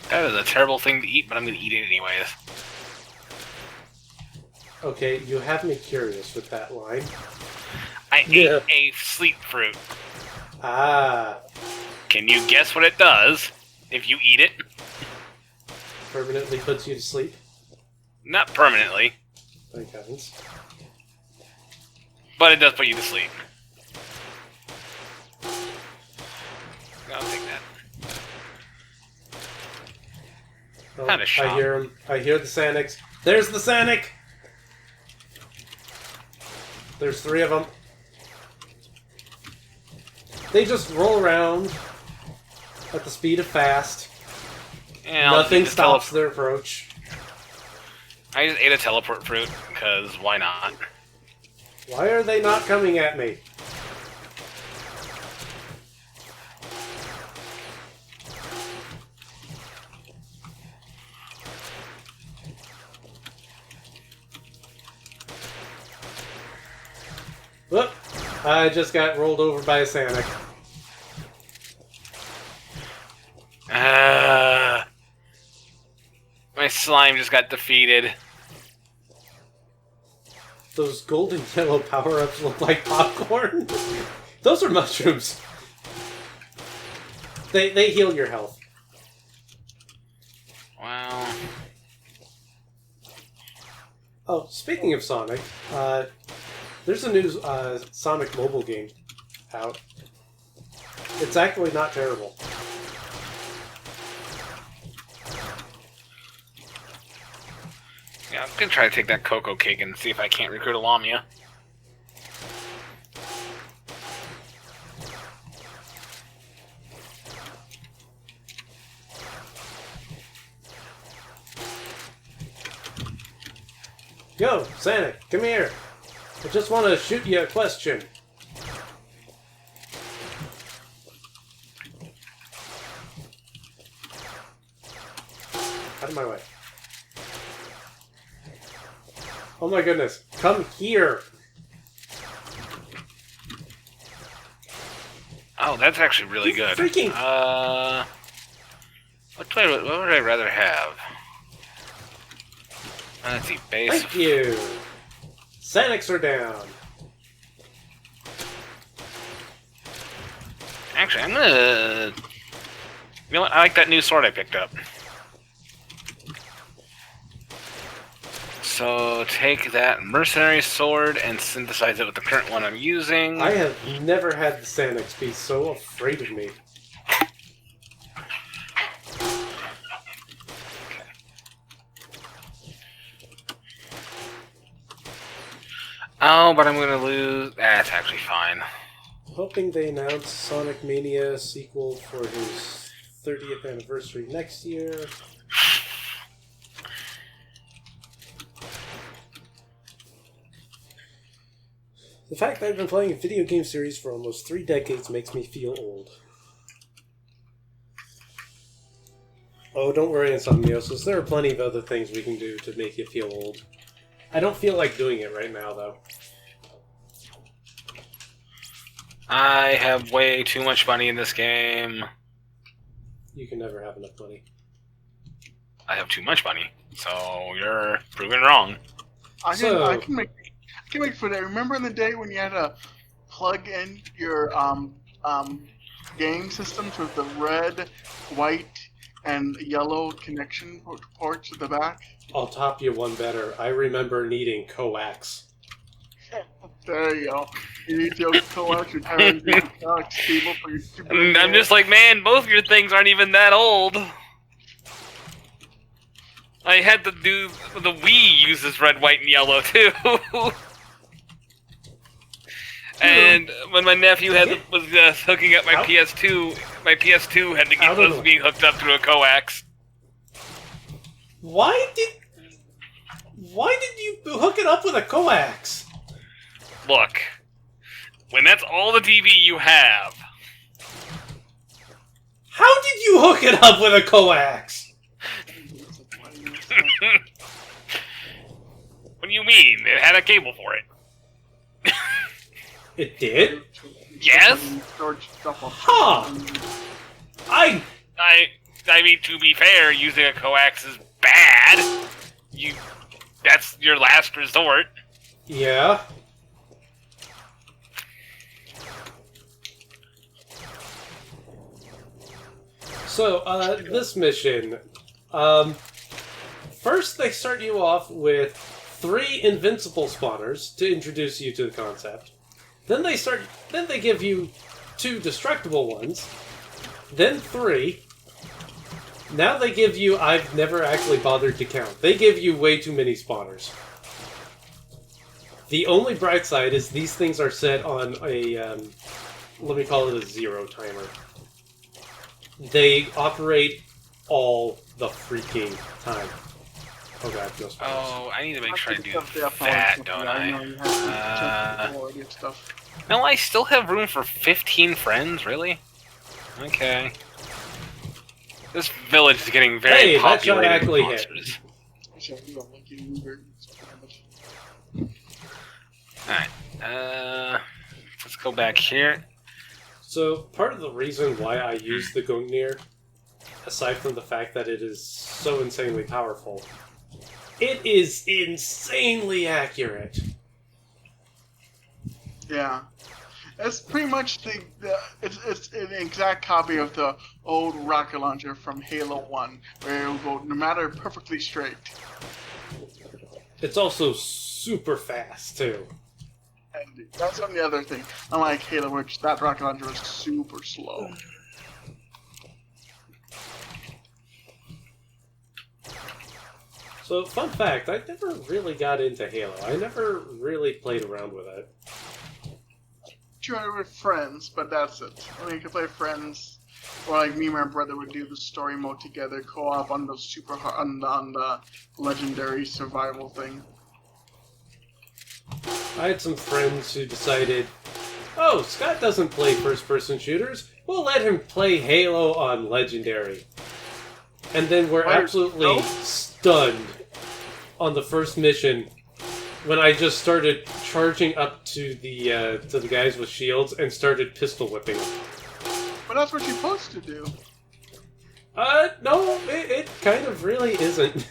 That is a terrible thing to eat, but I'm going to eat it anyways. Okay, you have me curious with that line. I ate a sleep fruit. Ah. Can you guess what it does if you eat it? Permanently puts you to sleep? Not permanently, Thank heavens. but it does put you to sleep. I'll take that. Oh, Kinda shot. I hear him. I hear the Sanix. There's the Sanic! There's 3 of them. They just roll around at the speed of fast. Yeah, Nothing stops their approach. I just ate a teleport fruit, because why not? Why are they not coming at me? Whoop! I just got rolled over by a Sanic. My slime just got defeated. Those golden yellow power-ups look like popcorn. Those are mushrooms. They heal your health. Wow. Oh, speaking of Sonic, there's a new Sonic mobile game out. It's actually not terrible. Yeah, I'm gonna try to take that cocoa cake and see if I can't recruit a Lamia. Yo, Sonic, come here. I just want to shoot you a question. Out of my way. Oh my goodness. Come here. Oh, that's actually really good. Freaking... What would I rather have? Let's see, base. Thank you. Sanics are down. Actually, I'm gonna... You know what? I like that new sword I picked up. So, take that mercenary sword and synthesize it with the current one I'm using. I have never had the Sanics be so afraid of me. Oh, but I'm gonna lose... That's actually fine. Hoping they announce Sonic Mania sequel for his 30th anniversary next year. The fact that I've been playing a video game series for almost 3 decades makes me feel old. Oh, don't worry, Insomniosis. There are plenty of other things we can do to make you feel old. I don't feel like doing it right now, though. I have way too much money in this game. You can never have enough money. I have too much money, so you're proven wrong. I can make for that. Remember in the day when you had to plug in your game systems with the red, white, and yellow connection ports at the back? I'll top you one better. I remember needing coax. There you go. You need to coax your tires cable for your stupid... I'm just like, man, both your things aren't even that old. I had to do... The Wii uses red, white, and yellow, too. And when my nephew was hooking up my PS2 had to get was being hooked up through a coax. Why did you hook it up with a coax? Look, when that's all the TV you have. How did you hook it up with a coax? What do you mean? It had a cable for it. It did? Yes? Huh. I mean, to be fair, using a coax is bad. That's your last resort. Yeah. So, this mission, first they start you off with 3 invincible spawners to introduce you to the concept. Then they give you 2 destructible ones. Then 3. Now they give you, I've never actually bothered to count. They give you way too many spawners. The only bright side is these things are set on a, let me call it a 0 timer. They operate all the freaking time. Oh god, no spawners. Oh, I need to make sure I do that, don't I? No, I still have room for 15 friends, really? Okay. This village is getting very populated with monsters. Alright, let's go back here. So, part of the reason why I use the Gungnir, aside from the fact that it is so insanely powerful, it is insanely accurate. Yeah. It's pretty much it's an exact copy of the old rocket launcher from Halo 1, where it will go no matter perfectly straight. It's also super fast, too. And that's on the other thing. Unlike Halo, which that rocket launcher was super slow. So, fun fact, I never really got into Halo. I never really played around with it. Try with friends, but that's it. I mean, you can play friends, or like me and my brother would do the story mode together, co-op on the on the legendary survival thing. I had some friends who decided, oh, Scott doesn't play first-person shooters. We'll let him play Halo on Legendary. And then we're absolutely stunned on the first mission when I just started charging up to the guys with shields and started pistol whipping them. But that's what you're supposed to do. No, it kind of really isn't.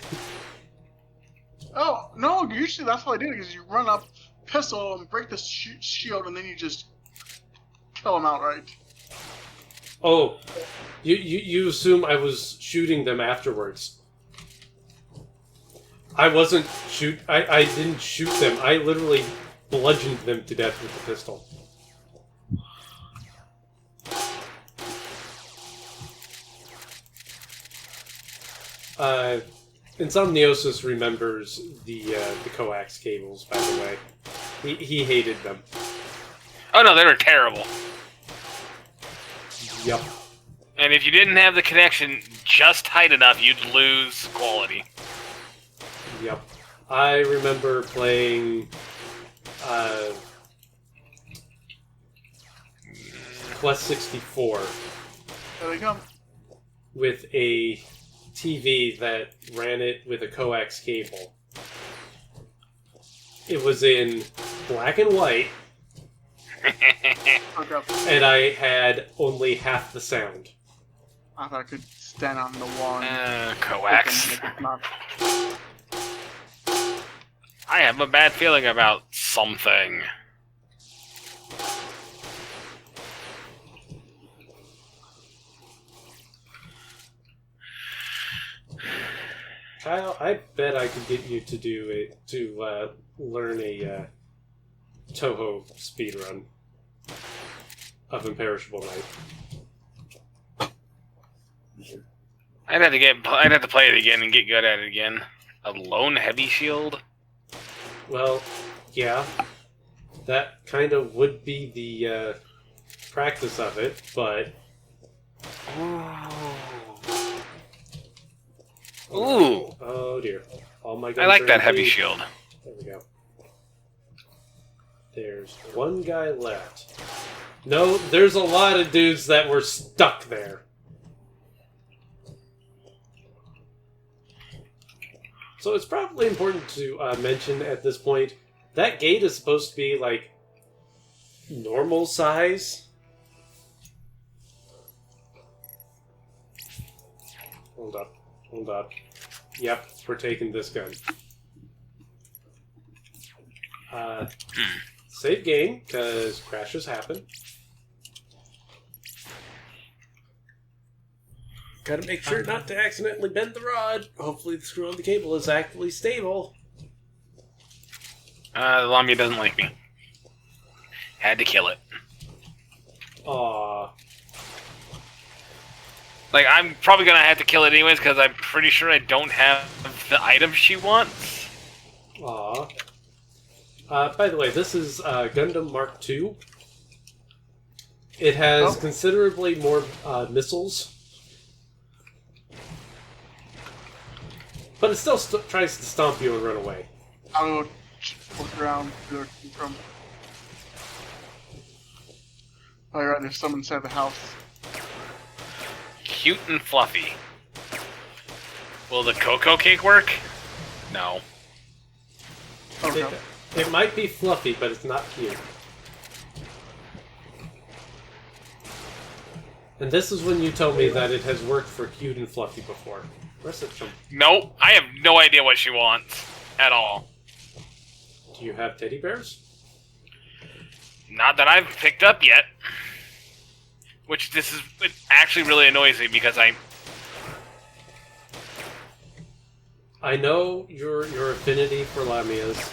Oh, no, usually that's what I did, because you run up, pistol, and break the shield, and then you just kill them outright. Oh, you assume I was shooting them afterwards. I wasn't I didn't shoot them. I literally bludgeoned them to death with the pistol. Insomniosis remembers the coax cables, by the way. He hated them. Oh no, they were terrible. Yep. And if you didn't have the connection just tight enough, you'd lose quality. Yep. I remember playing Quest 64 There they come. with a TV that ran it with a coax cable. It was in black and white, Okay. and I had only half the sound. I thought I could stand on the wall and Coax. make it not. I have a bad feeling about something. Kyle, I bet I could get you to learn a TouHou speedrun of Imperishable Night. I'd have to play it again and get good at it again. A lone heavy shield? Well, yeah, that kind of would be the practice of it, but... Ooh. Oh dear. All my guns I like are that heavy empty. shield. There we go. There's one guy left. No, there's a lot of dudes that were stuck there. So it's probably important to mention at this point, that gate is supposed to be, like, normal size. Hold up. Hold up. Yep, we're taking this gun. Save game, because crashes happen. Gotta make sure not to accidentally bend the rod. Hopefully the screw on the cable is actually stable. The Lamia doesn't like me. Had to kill it. Aww. Like, I'm probably gonna have to kill it anyways, because I'm pretty sure I don't have the item she wants. Aww. By the way, this is Gundam Mark II. It has considerably more missiles. But it still tries to stomp you and run away. I'll go look around from. Alright, there's someone inside the house. Cute and fluffy. Will the cocoa cake work? No. Okay. It might be fluffy, but it's not cute. And this is when you told me that it has worked for cute and fluffy before. Where's it from? Nope. I have no idea what she wants. At all. Do you have teddy bears? Not that I've picked up yet. Which it actually really annoys me because I know your affinity for Lamias.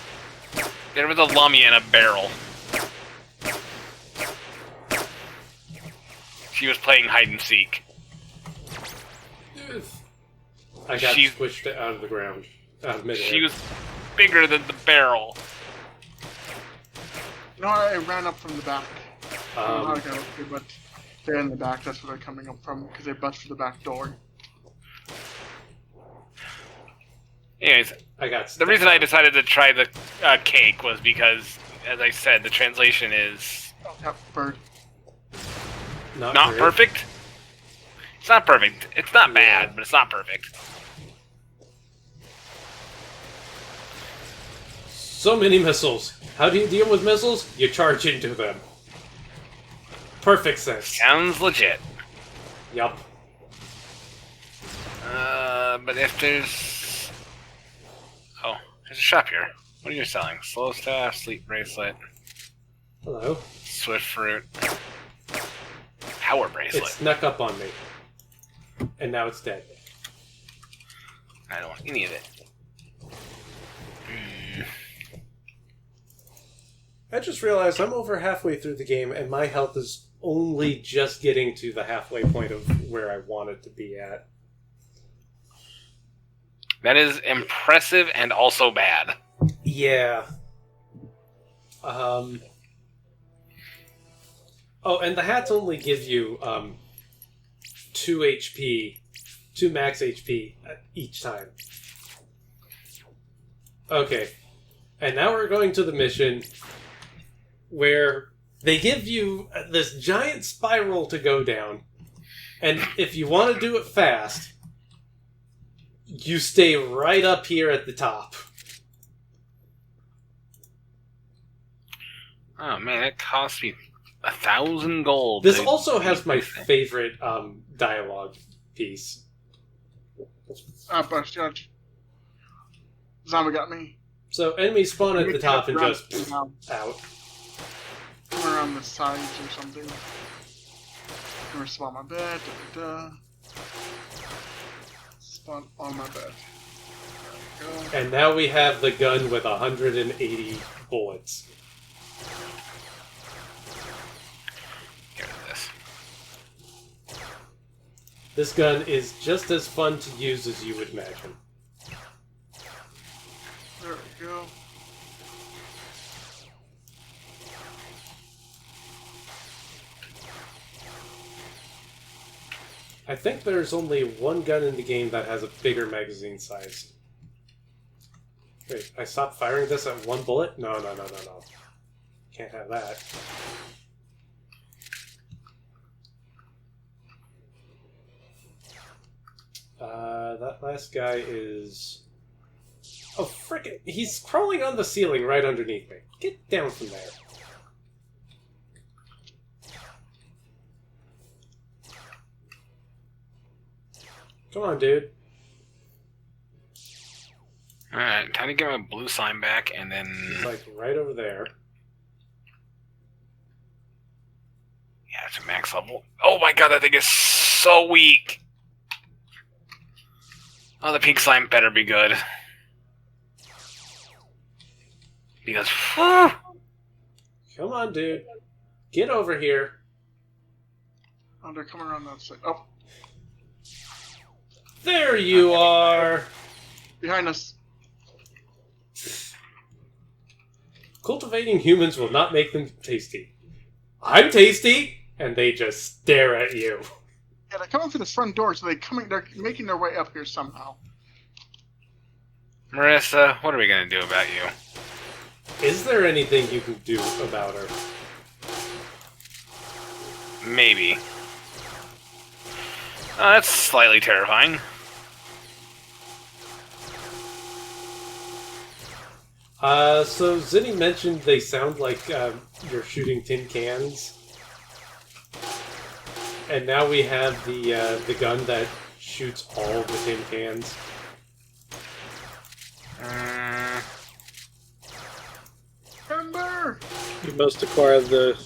there was a Lamia in a barrel. She was playing hide and seek. I got squished out of the ground. Out of midair. She was bigger than the barrel. No, I ran up from the back. I don't know how I got up here, but they're in the back. That's where they're coming up from, because they busted the back door. Anyways, I got the reason I decided to try the cake was because as I said, the translation is Oh, yeah, bird. not great. perfect. It's not perfect. It's not bad, but it's not perfect. So many missiles. How do you deal with missiles? You charge into them. Perfect sense. Sounds legit. Yup. But if there's... Oh, there's a shop here. What are you selling? Slow staff, sleep bracelet, Hello. swift fruit, power It bracelet. snuck up on me. And now it's dead. I don't want any of it. I just realized I'm over halfway through the game and my health is only just getting to the halfway point of where I want it to be at. That is impressive and also bad. Yeah. Oh, and the hats only give you 2 HP, 2 max HP each time. Okay. And now we're going to the mission where they give you this giant spiral to go down. And if you want to do it fast, you stay right up here at the top. Oh man, it cost me 1,000 gold. This to also has beat my this thing. favorite dialogue piece. But judge. Zombie got me. So enemies spawn at the top and just Come out. around the sides or something. Or spawn my bed. Spawn on my bed. There we go. And now we have the gun with 180 bullets. Get rid of this. This gun is just as fun to use as you would imagine. There we go. I think there's only one gun in the game that has a bigger magazine size. Wait, I stopped firing this at 1 bullet? No. Can't have that. That last guy is... Oh, frickin'! He's crawling on the ceiling right underneath me. Get down from there. Come on, dude. Alright, time to get my blue slime back, and then... He's like right over there. Yeah, it's a max level. Oh my god, that thing is so weak! Oh, the pink slime better be good. Because... Come on, dude. Get over here. Oh, they're coming around that side. Oh, There you are! behind us. Cultivating humans will not make them tasty. I'm tasty! And they just stare at you. Yeah, they're coming through the front door, so they're making their way up here somehow. Marissa, what are we gonna do about you? Is there anything you can do about her? Maybe. Oh, that's slightly terrifying. So Zinny mentioned they sound like you're shooting tin cans. And now we have the gun that shoots all the tin cans. Timber! You must acquire the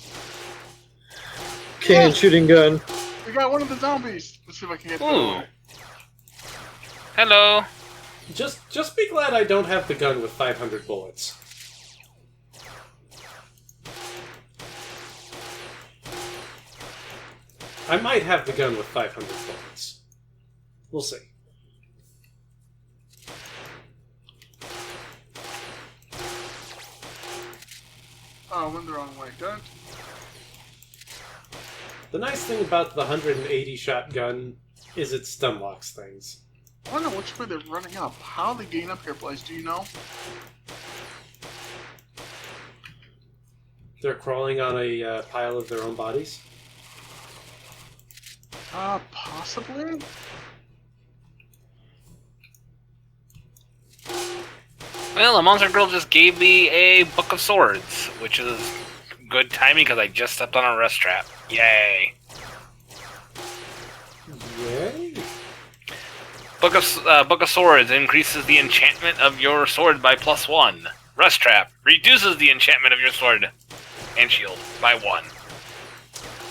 cannon shooting gun. We got one of the zombies. Let's see if I can get Ooh. Hello. Just be glad I don't have the gun with 500 bullets. I might have the gun with 500 bullets. We'll see. Oh, went the wrong way. Good. The nice thing about the 180 shot gun is it stun locks things. I wonder which way they're running up. How they getting up here, Blaze? Do you know? they're crawling on a pile of their own bodies? Possibly? Well, the monster girl just gave me a book of swords, which is good timing because I just stepped on a rest trap. Yay! Yay! Book of Swords increases the enchantment of your sword by +1. Rest Trap reduces the enchantment of your sword and shield by 1.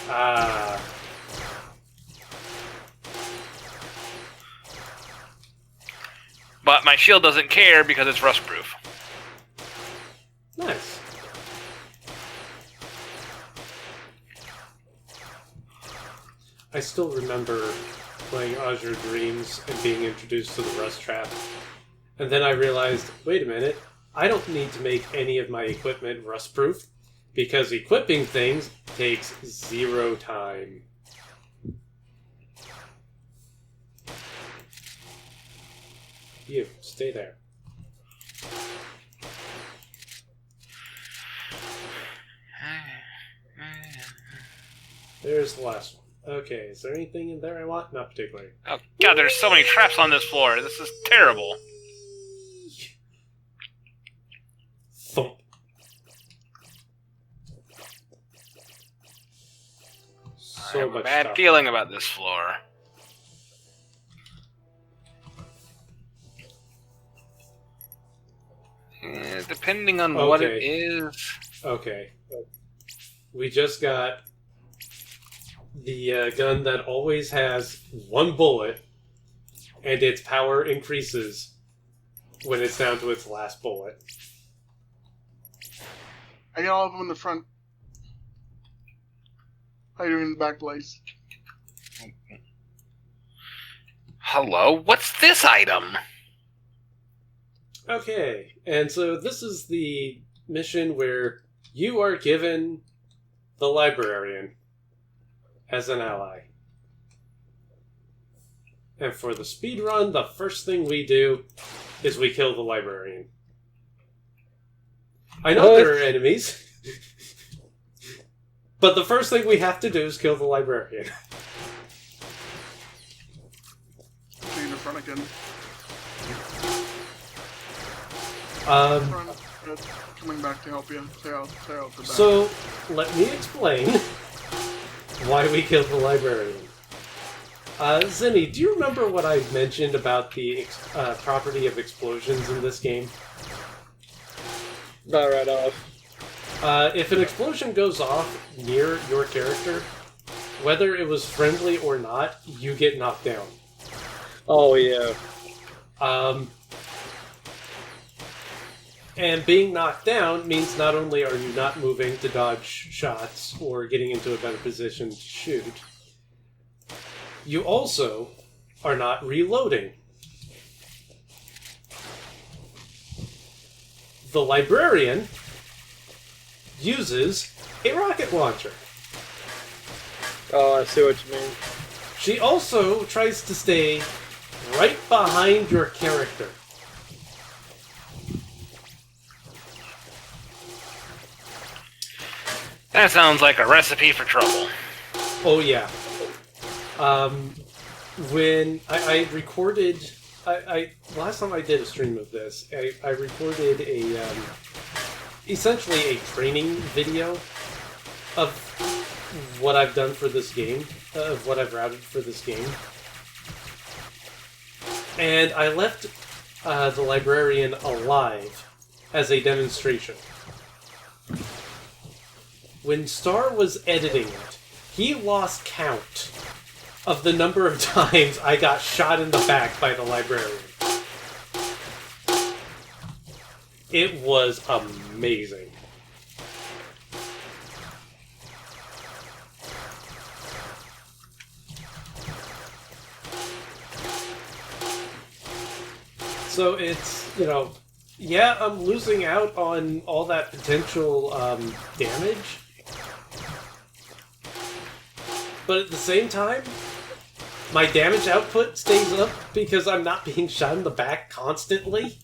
Ah. But my shield doesn't care because it's rustproof. Nice. I still remember playing Azure Dreams and being introduced to the rust trap. And then I realized, wait a minute, I don't need to make any of my equipment rust-proof, because equipping things takes 0 time. You, stay there. There's the last one. Okay, is there anything in there I want? Not particularly. Oh god, there's so many traps on this floor. This is terrible. Thump. I have a bad stuff. feeling about this floor. Depending on what it is. Okay. We just got the gun that always has 1 bullet, and its power increases when it's down to its last bullet. I got all of them in the front. How are you doing in the back, Blaze? Hello? What's this item? Okay, and so this is the mission where you are given the librarian as an ally. And for the speedrun, the first thing we do is we kill the librarian. I know there are enemies, but the first thing we have to do is kill the librarian. In the front again. Coming back to help you. Say out the back. So, let me explain why we killed the librarian. Zinny, do you remember what I mentioned about the property of explosions in this game? Not right off. If an explosion goes off near your character, whether it was friendly or not, you get knocked down. Oh, yeah. And being knocked down means not only are you not moving to dodge shots or getting into a better position to shoot, you also are not reloading. The librarian uses a rocket launcher. Oh, I see what you mean. She also tries to stay right behind your character. That sounds like a recipe for trouble. Oh yeah. When I recorded, last time I did a stream of this, I recorded essentially a training video of what I've done for this game, of what I've routed for this game, and I left the librarian alive as a demonstration. When Star was editing it, he lost count of the number of times I got shot in the back by the librarian. It was amazing. So it's, yeah, I'm losing out on all that potential damage. But at the same time, my damage output stays up because I'm not being shot in the back constantly.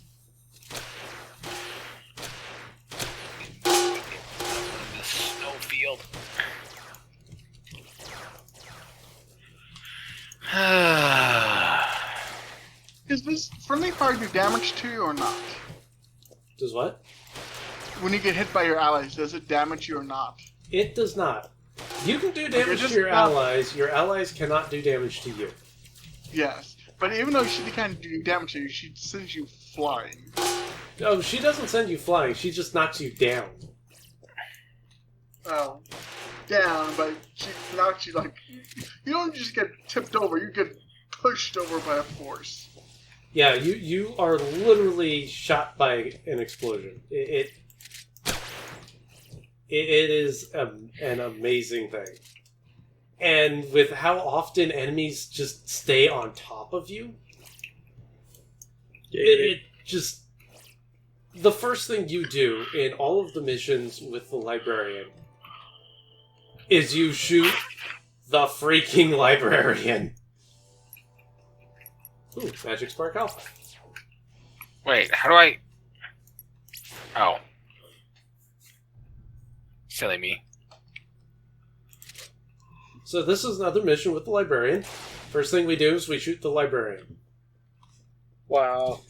friendly fire do damage to you or not? Does what? When you get hit by your allies, does it damage you or not? It does not. You can do damage just to your not- allies. Your allies cannot do damage to you. Yes. But even though she can't do damage to you, she sends you flying. Oh, she doesn't send you flying. She just knocks you down. Oh. Down, but she knocks you like... You don't just get tipped over, you get pushed over by a force. Yeah, you are literally shot by an explosion. It is an amazing thing. And with how often enemies just stay on top of you, it just... The first thing you do in all of the missions with the librarian is you shoot the freaking librarian. Ooh, Magic Spark Alpha. Wait, how do I... Oh. Silly me. So this is another mission with the librarian. First thing we do is we shoot the librarian. Wow.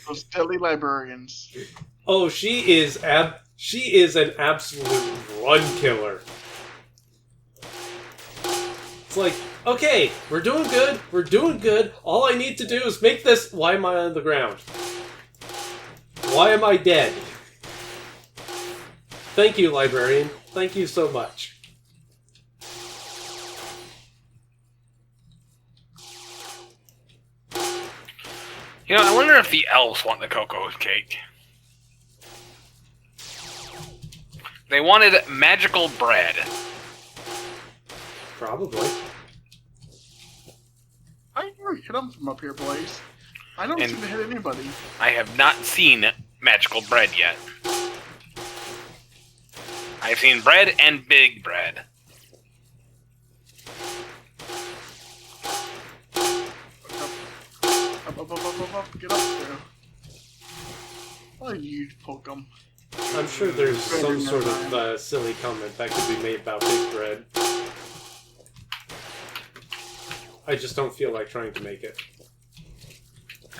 Those deadly librarians. Oh, she is an absolute run killer. It's like, okay, we're doing good. All I need to do is make this... Why am I on the ground? Why am I dead? Thank you, librarian. Thank you so much. You know, I wonder if the elves want the cocoa cake. They wanted magical bread. Probably. I never hit them from up here, boys. I don't And- seem to hit anybody. I have not seen magical bread yet. I've seen bread and big bread. Up, get up there. Why you poke them? I'm sure there's some sort of silly comment that could be made about big bread. I just don't feel like trying to make it.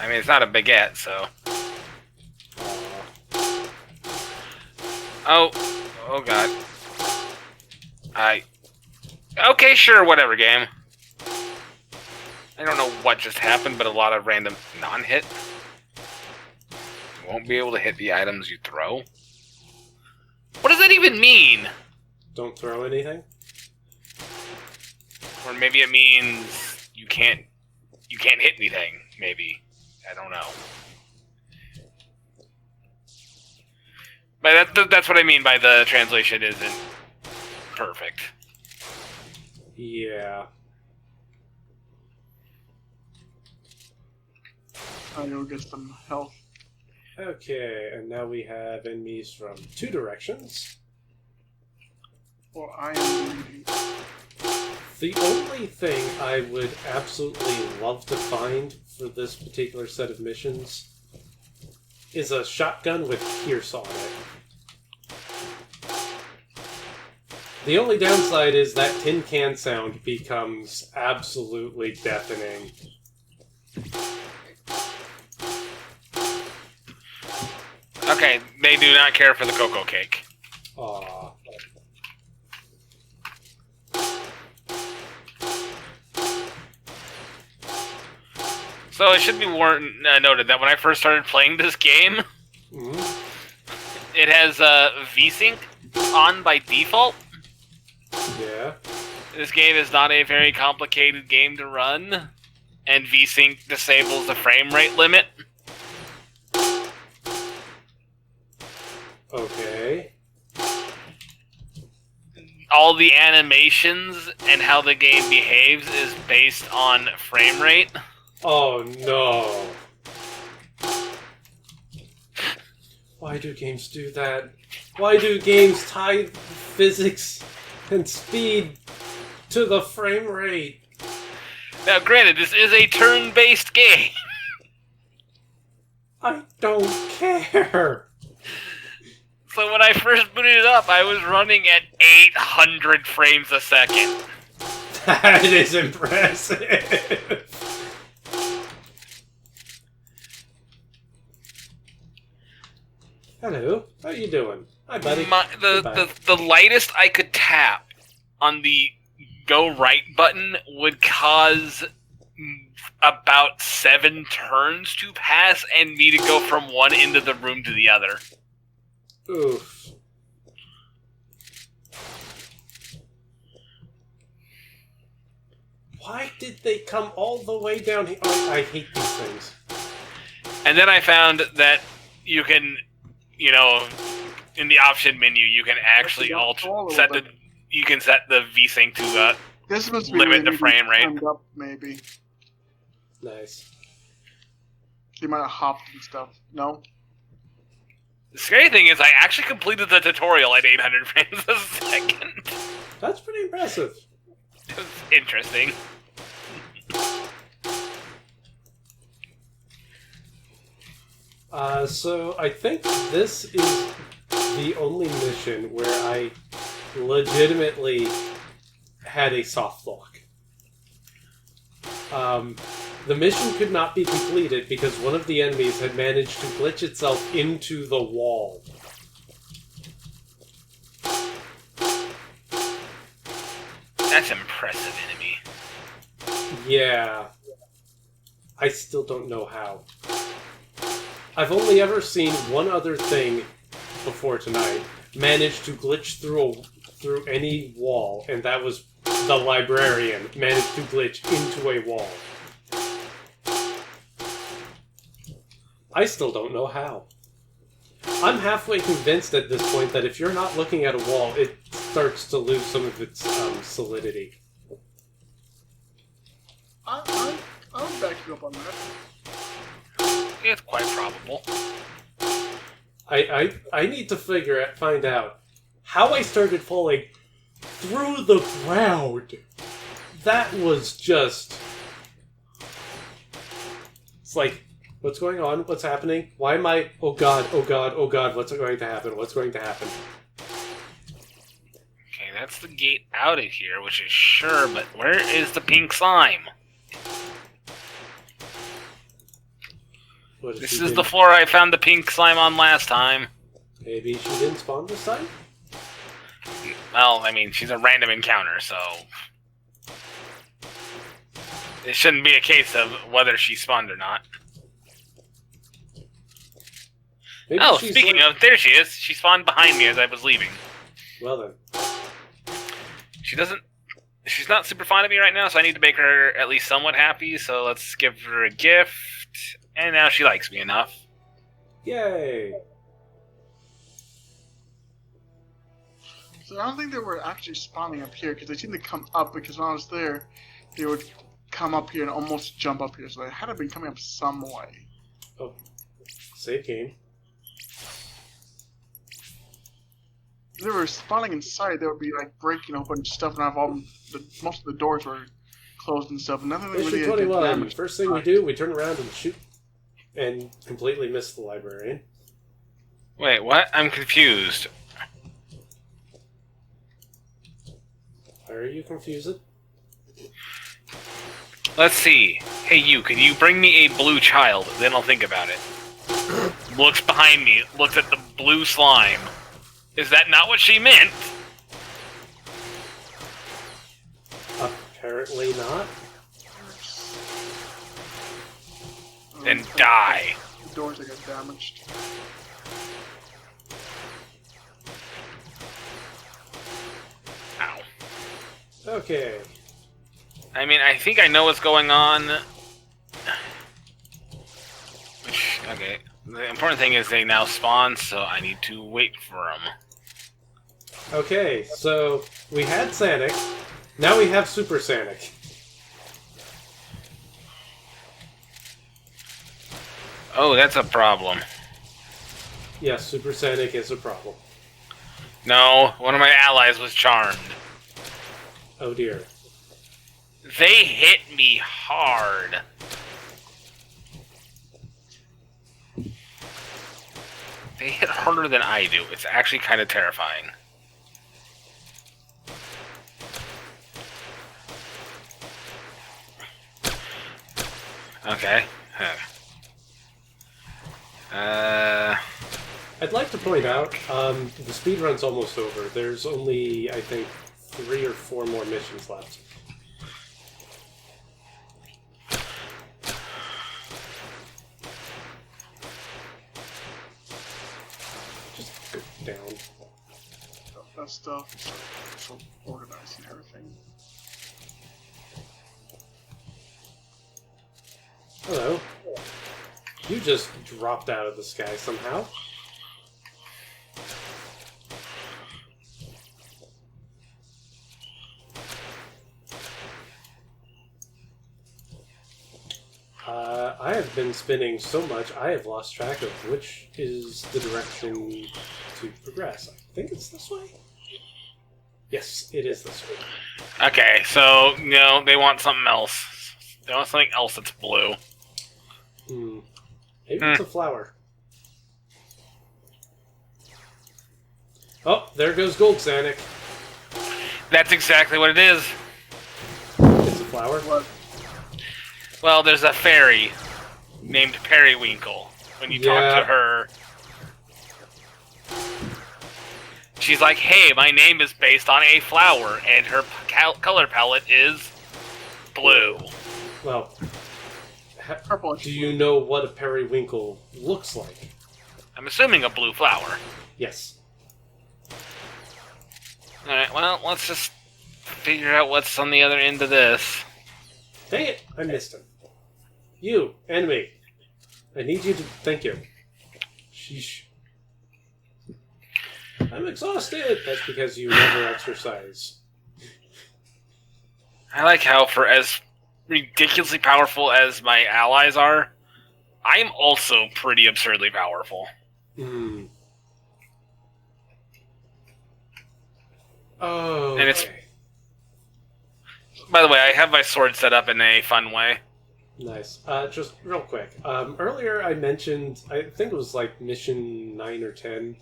I mean, it's not a baguette, so... Oh god. Okay, sure, whatever, game. I don't know what just happened, but a lot of random non-hit. You won't be able to hit the items you throw? What does that even mean? Don't throw anything? Or maybe it means you can't hit anything, maybe. I don't know. But that's what I mean by the translation isn't perfect. Yeah. I go get some health. Okay, and now we have enemies from two directions. Or I am greedy. The only thing I would absolutely love to find for this particular set of missions is a shotgun with Pierce on it. The only downside is that tin can sound becomes absolutely deafening. Okay, they do not care for the cocoa cake. Aww. So it should be noted that when I first started playing this game, it has VSync on by default. Yeah. This game is not a very complicated game to run, and VSync disables the frame rate limit. Okay. All the animations and how the game behaves is based on frame rate. Oh no. Why do games do that? Why do games tie physics and speed to the frame rate? Now, granted, this is a turn-based game. I don't care. So when I first booted it up, I was running at 800 frames a second. That is impressive. Hello, how you doing? Hi, buddy. The lightest I could tap on the go right button would cause about 7 turns to pass and me to go from one end of the room to the other. Oof. Why did they come all the way down here? Oh, I hate these things. And then I found that you can, you know, in the option menu, you can actually set the VSync to This must be limit the frame rate. Up, maybe. Nice. You might have hopped and stuff. No? The scary thing is I actually completed the tutorial at 800 frames a second. That's pretty impressive. It was interesting. So I think this is the only mission where I legitimately had a soft lock. The mission could not be completed because one of the enemies had managed to glitch itself into the wall. That's impressive, enemy. Yeah. I still don't know how. I've only ever seen one other thing before tonight manage to glitch through any wall, and that was the librarian managed to glitch into a wall. I still don't know how. I'm halfway convinced at this point that if you're not looking at a wall, it starts to lose some of its solidity. I'll back you up on that. It's quite probable. I need to find out how I started falling through the ground. That was just... It's like, what's going on? What's happening? Why am I... Oh god, oh god, oh god, what's going to happen? What's going to happen? Okay, that's the gate out of here, which is sure, but where is the pink slime? This is the floor I found the pink slime on last time. Maybe she didn't spawn this time? Well, I mean, she's a random encounter, so... It shouldn't be a case of whether she spawned or not. Maybe speaking of, there she is. She spawned behind me as I was leaving. Well then. She's not super fond of me right now, so I need to make her at least somewhat happy, so let's give her a gift. And now she likes me enough. Yay! So I don't think they were actually spawning up here, because they seemed to come up, because when I was there, they would come up here and almost jump up here, so they had to be coming up some way. Oh. Save game. If they were spawning inside, they would be like breaking a whole bunch of stuff, and most of the doors were closed and stuff, and nothing really Mission did 21. damage. First thing we do, we turn around and shoot and completely miss the librarian. Wait, what? I'm confused. Why are you confused? Let's see. Hey, can you bring me a blue child? Then I'll think about it. Looks behind me, looks at the blue slime. Is that not what she meant? Apparently not. Then die. The doors that got damaged. Ow. Okay. I mean, I think I know what's going on. Okay. The important thing is they now spawn, so I need to wait for them. Okay, so we had Sanic. Now we have Super Sanic. Oh, that's a problem. Yes, Super Sanic is a problem. No, one of my allies was charmed. Oh dear. They hit me hard. They hit harder than I do. It's actually kind of terrifying. Okay. I'd like to point out, the speedrun's almost over. There's only, I think, 3 or 4 more missions left. Just go down. That stuff is so organized and everything. Hello. You just dropped out of the sky somehow. I have been spinning so much, I have lost track of which is the direction to progress. I think it's this way? Yes, it is this way. Okay, so, they want something else. They want something else that's blue. Maybe it's a flower. Oh, there goes Gold Xanic. That's exactly what it is. It's a flower. What? Well, there's a fairy named Periwinkle. When you talk to her, she's like, hey, my name is based on a flower, and her color palette is blue. Well, Purple. do you know what a periwinkle looks like? I'm assuming a blue flower. Yes. Alright, well, let's just figure out what's on the other end of this. Dang it, I missed him. You, enemy. I need you to... Thank you. Sheesh. I'm exhausted. That's because you never exercise. I like how, for as ridiculously powerful as my allies are, I'm also pretty absurdly powerful. Oh. And it's... By the way, I have my sword set up in a fun way. Nice. Just real quick. Earlier I mentioned, I think it was like mission 9 or 10,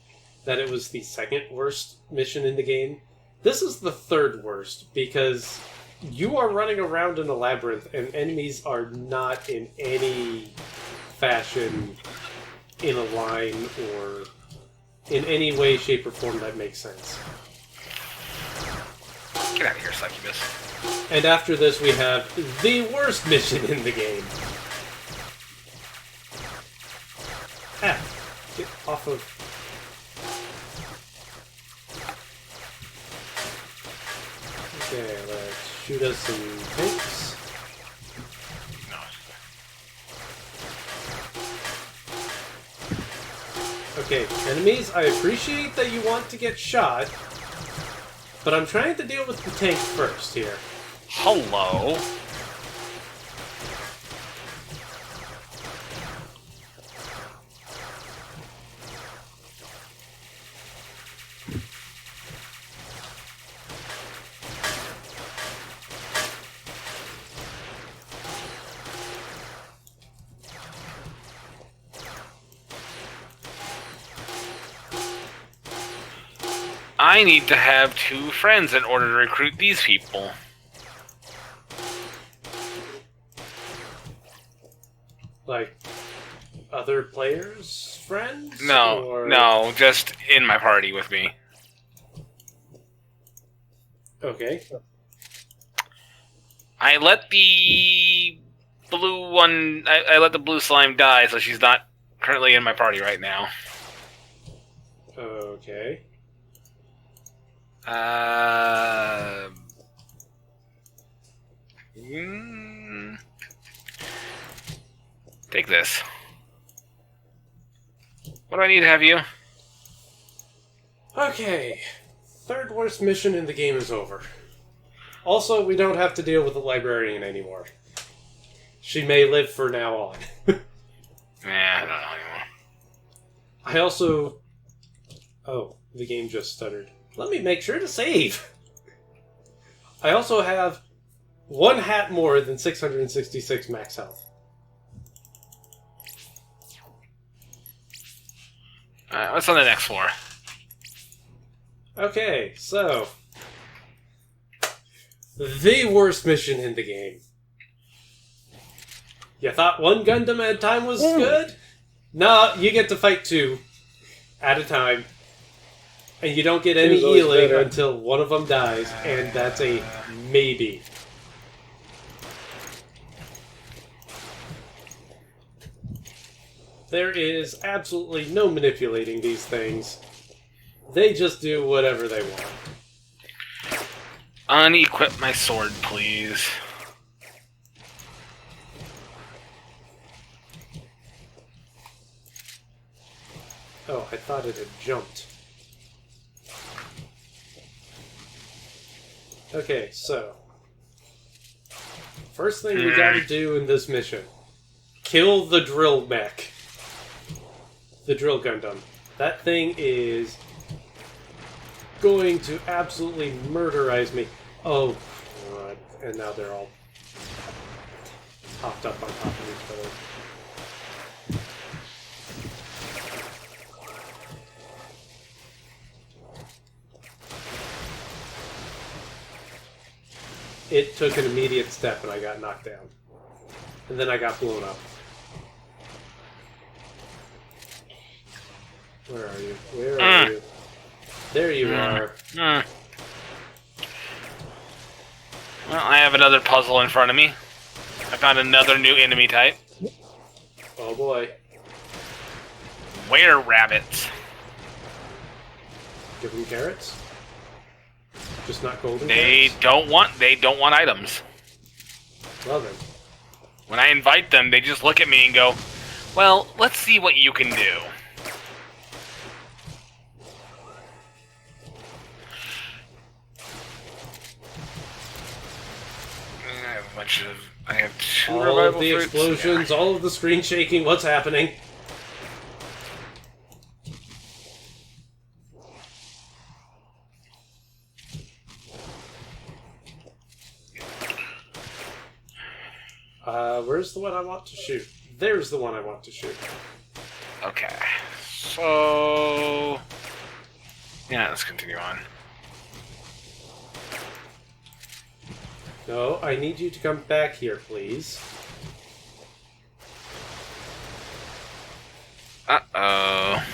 that it was the second worst mission in the game. This is the third worst, because you are running around in a labyrinth and enemies are not in any fashion in a line or in any way, shape, or form that makes sense. Get out of here, succubus. And after this, we have the worst mission in the game. Ah, get off of... Okay, let's shoot us some tanks. Okay, enemies, I appreciate that you want to get shot, but I'm trying to deal with the tank first here. Hello. I need to have 2 friends in order to recruit these people. Like, other players' friends? No, or... no, just in my party with me. Okay. I let the blue one... I let the blue slime die, so she's not currently in my party right now. Okay. Take this. What do I need to have you? Okay. Third worst mission in the game is over. Also, we don't have to deal with the librarian anymore. She may live for now on. I don't know anymore. I also... Oh, the game just stuttered. Let me make sure to save! I also have 1 hat more than 666 max health. Alright, what's on the next floor? Okay, so... The worst mission in the game. You thought one Gundam at a time was good? No, you get to fight 2 at a time. And you don't get any Two's always healing better. until one of them dies, and that's a maybe. There is absolutely no manipulating these things. They just do whatever they want. Unequip my sword, please. Oh, I thought it had jumped. Okay, so... First thing we gotta do in this mission. Kill the drill mech. The drill Gundam. That thing is... going to absolutely murderize me. Oh, God. And now they're all... hopped up on top of each other. It took an immediate step and I got knocked down. And then I got blown up. Where are you? Where are you? There you are. Well, I have another puzzle in front of me. I found another new enemy type. Oh boy. Were-rabbits. Give them carrots? Just not golden They carrots? don't want items. Well then. When I invite them, they just look at me and go, well, let's see what you can do. I have 2 All revival of the fruits. explosions, all of the screen shaking, what's happening? Where's the one I want to shoot? There's the one I want to shoot. Okay. So... yeah, let's continue on. No, I need you to come back here, please. Uh-oh.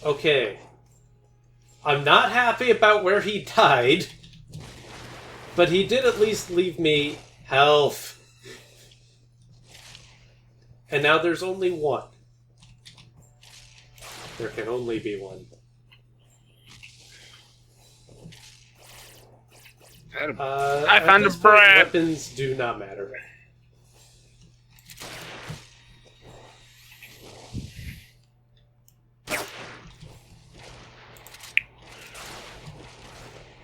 Okay. I'm not happy about where he died, but he did at least leave me health. And now there's only one. There can only be one. I found at a this point, brat. Weapons do not matter.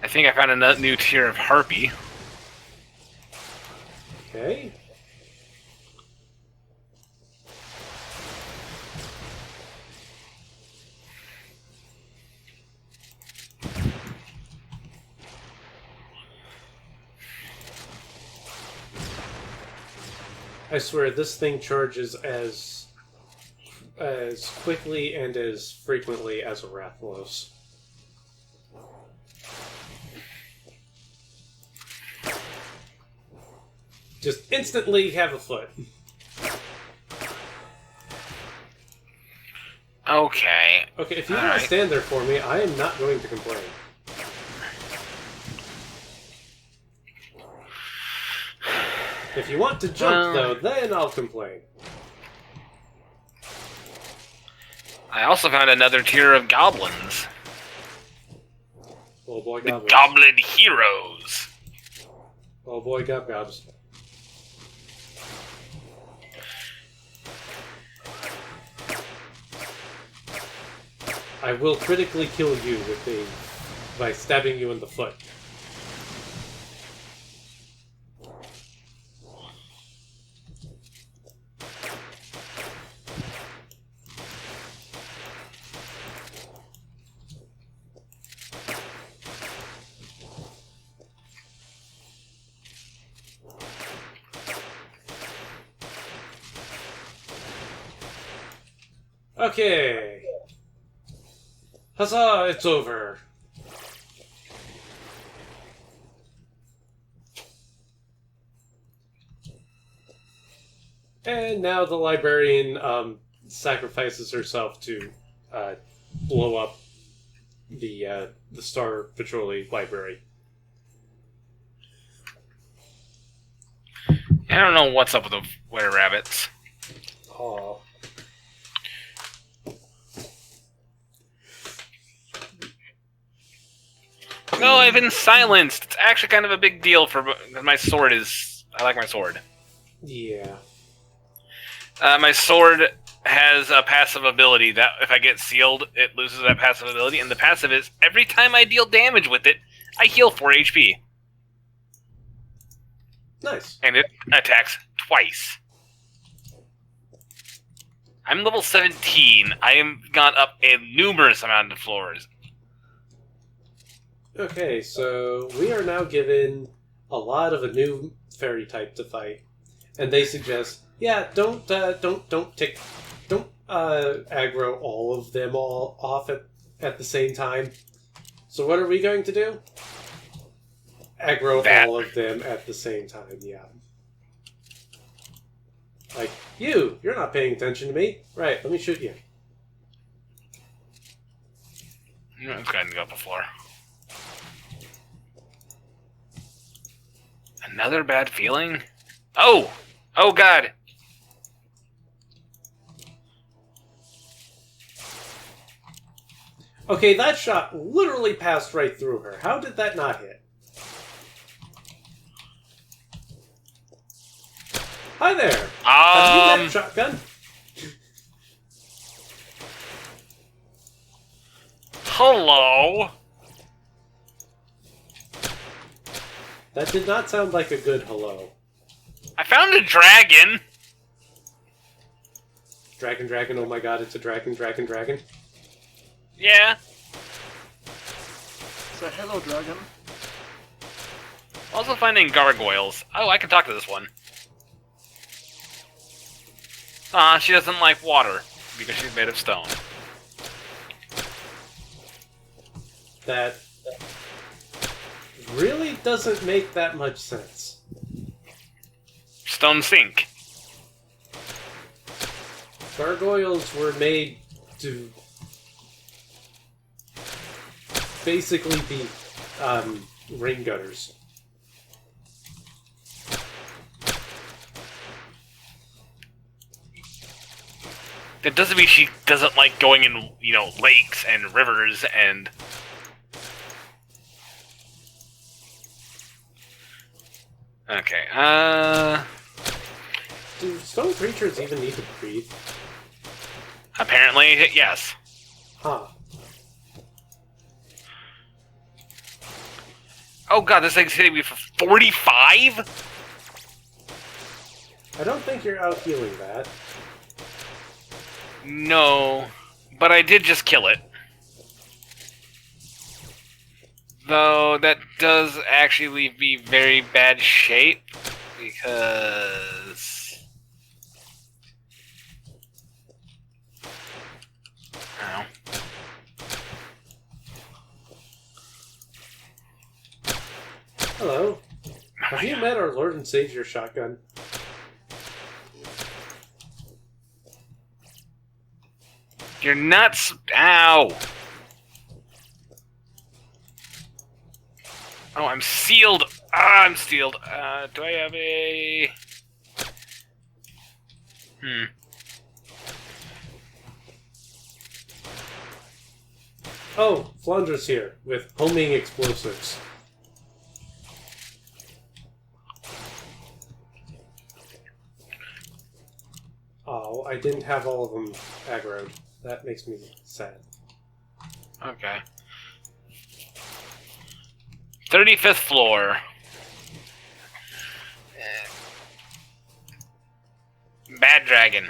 I think I found a new tier of harpy. Okay. I swear, this thing charges as quickly and as frequently as a Rathalos. Just instantly have a foot. Okay. Okay, if you All want right. to stand there for me, I am not going to complain. If you want to jump, though, then I'll complain. I also found another tier of goblins. Oh boy, The goblins. Goblin Heroes. Oh boy, gobs. I will critically kill you by stabbing you in the foot. Okay. Huzzah, it's over. And now the librarian sacrifices herself to blow up the Star Patrol library. I don't know what's up with the were-rabbits. Oh. No, I've been silenced. It's actually kind of a big deal for my sword is. I like my sword. Yeah. My sword has a passive ability that if I get sealed, it loses that passive ability. And the passive is every time I deal damage with it, I heal 4 HP. Nice. And it attacks twice. I'm level 17. I am gone up a numerous amount of floors. Okay, so we are now given a lot of a new fairy type to fight, and they suggest, yeah, don't aggro all of them all off at the same time. So what are we going to do? Aggro all of them at the same time. Yeah. Like you're not paying attention to me, right? Let me shoot you. I'm going to go up the floor. Another bad feeling? Oh! Oh, God! Okay, that shot literally passed right through her. How did that not hit? Hi there! Have you met Shotgun? Hello? That did not sound like a good hello. I found a dragon! Dragon, oh my god, it's a dragon. Yeah. So, hello, dragon. Also finding gargoyles. Oh, I can talk to this one. She doesn't like water, because she's made of stone. That really doesn't make that much sense. Stone sink. Gargoyles were made to basically be rain gutters. That doesn't mean she doesn't like going in, lakes and rivers and... Okay, Do stone creatures even need to breathe? apparently, yes. Huh. Oh god, this thing's hitting me for 45? I don't think you're out healing that. No, but I did just kill it. Though, that does actually leave me very bad shape, because... Ow. Hello. Have you met our Lord and Savior Shotgun? You're nuts! Ow! Oh, I'm sealed! I'm sealed. Do I have a... Oh, Flandra's here, with homing explosives. Oh, I didn't have all of them aggroed. That makes me sad. Okay. 35th floor. Bad dragon.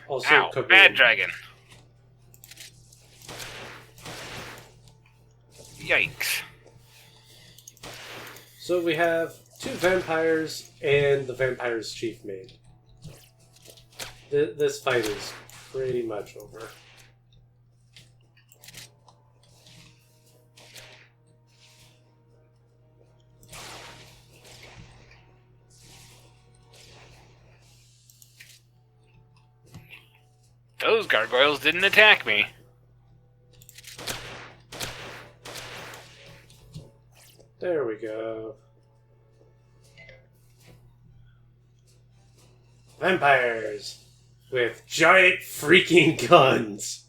Also, Ow, Kaboom. bad dragon. Yikes. So we have 2 vampires and the vampire's chief maid. This fight is pretty much over. those gargoyles didn't attack me. There we go. Vampires with giant freaking guns.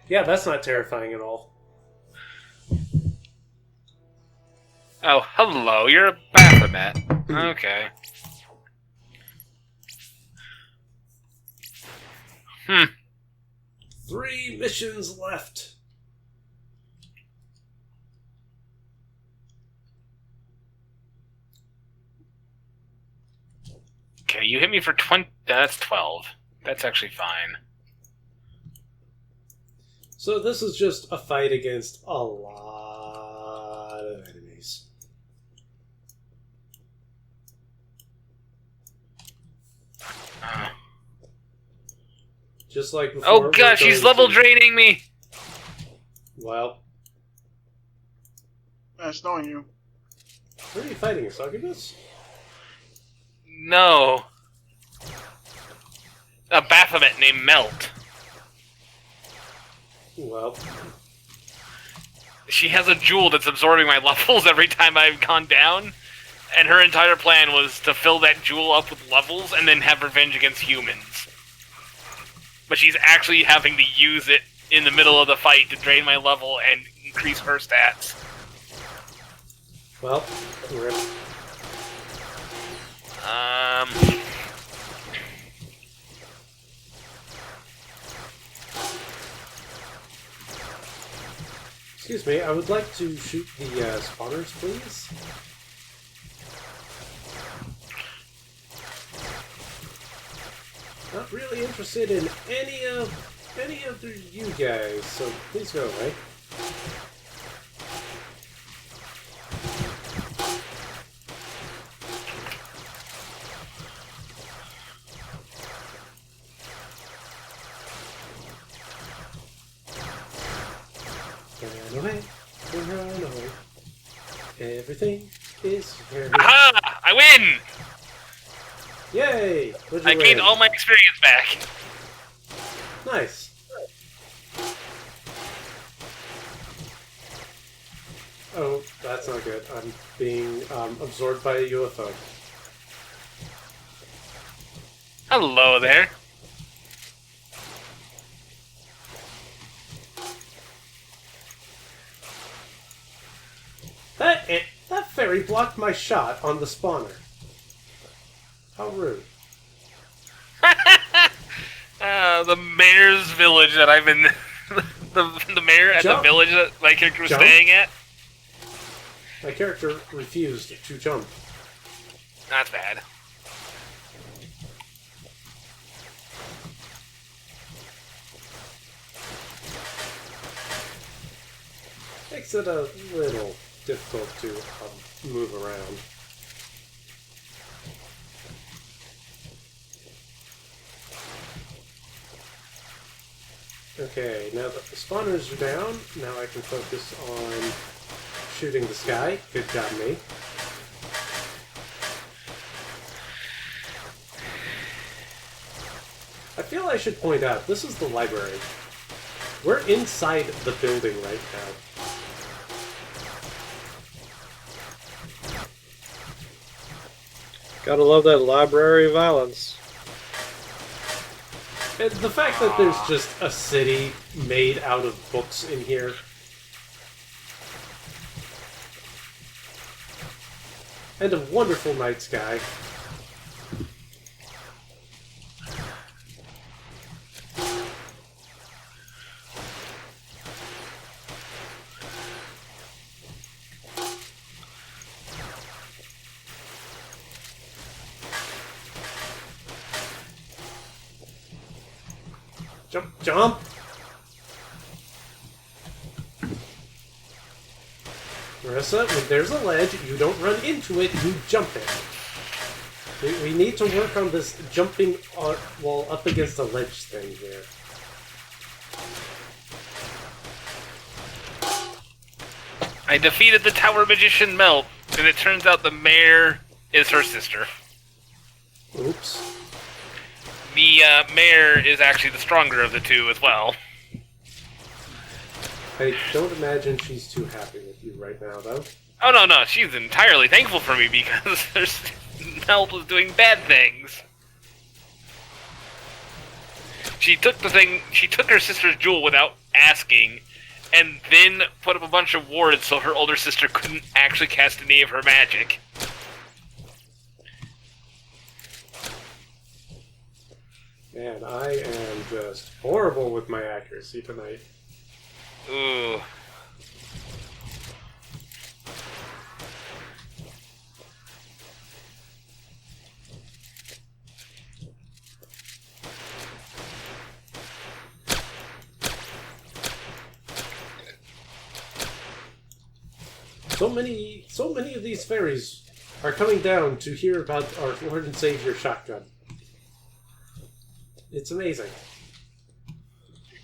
Yeah, that's not terrifying at all. Oh, hello, you're a Baphomet. Okay. 3 missions left. Okay, you hit me for 20. That's 12. That's actually fine. So this is just a fight against a lot of enemies. Just like before. Oh gosh, he's level draining me! Well. That's knowing you. Who are you fighting, a succubus? No. A Baphomet named Melt. Well. She has a jewel that's absorbing my levels every time I've gone down, and her entire plan was to fill that jewel up with levels and then have revenge against humans. But she's actually having to use it in the middle of the fight to drain my level and increase her stats. Well, rip. Excuse me, I would like to shoot the spawners, please. Not really interested in any of you guys, so please go away. Run away, run away. Everything is here. Aha! I win! Yay! What'd you I gained win? all my experience back. Nice. Oh, that's not good. I'm being absorbed by a UFO. Hello there. That fairy blocked my shot on the spawner. How rude. The mayor's village that I've been... the mayor at Jump. the village that my character was Jump. staying at. My character refused to jump. That's bad. Makes it a little difficult to move around. Okay, now that the spawners are down, now I can focus on shooting the sky. Good job, me. I feel I should point out, this is the library. We're inside the building right now. Gotta love that library violence. And the fact that there's just a city made out of books in here. And a wonderful night sky. Jump, jump! Marisa, when there's a ledge, you don't run into it, you jump it. We need to work on this jumping while up against the ledge thing here. I defeated the Tower Magician Melt, and it turns out the mayor is her sister. Oops. The mayor is actually the stronger of the two as well. I don't imagine she's too happy with you right now, though. Oh, no, she's entirely thankful for me because there's help with doing bad things. She took her sister's jewel without asking, and then put up a bunch of wards so her older sister couldn't actually cast any of her magic. Man, I am just horrible with my accuracy tonight. Ooh. So many of these fairies are coming down to hear about our Lord and Savior shotgun. It's amazing.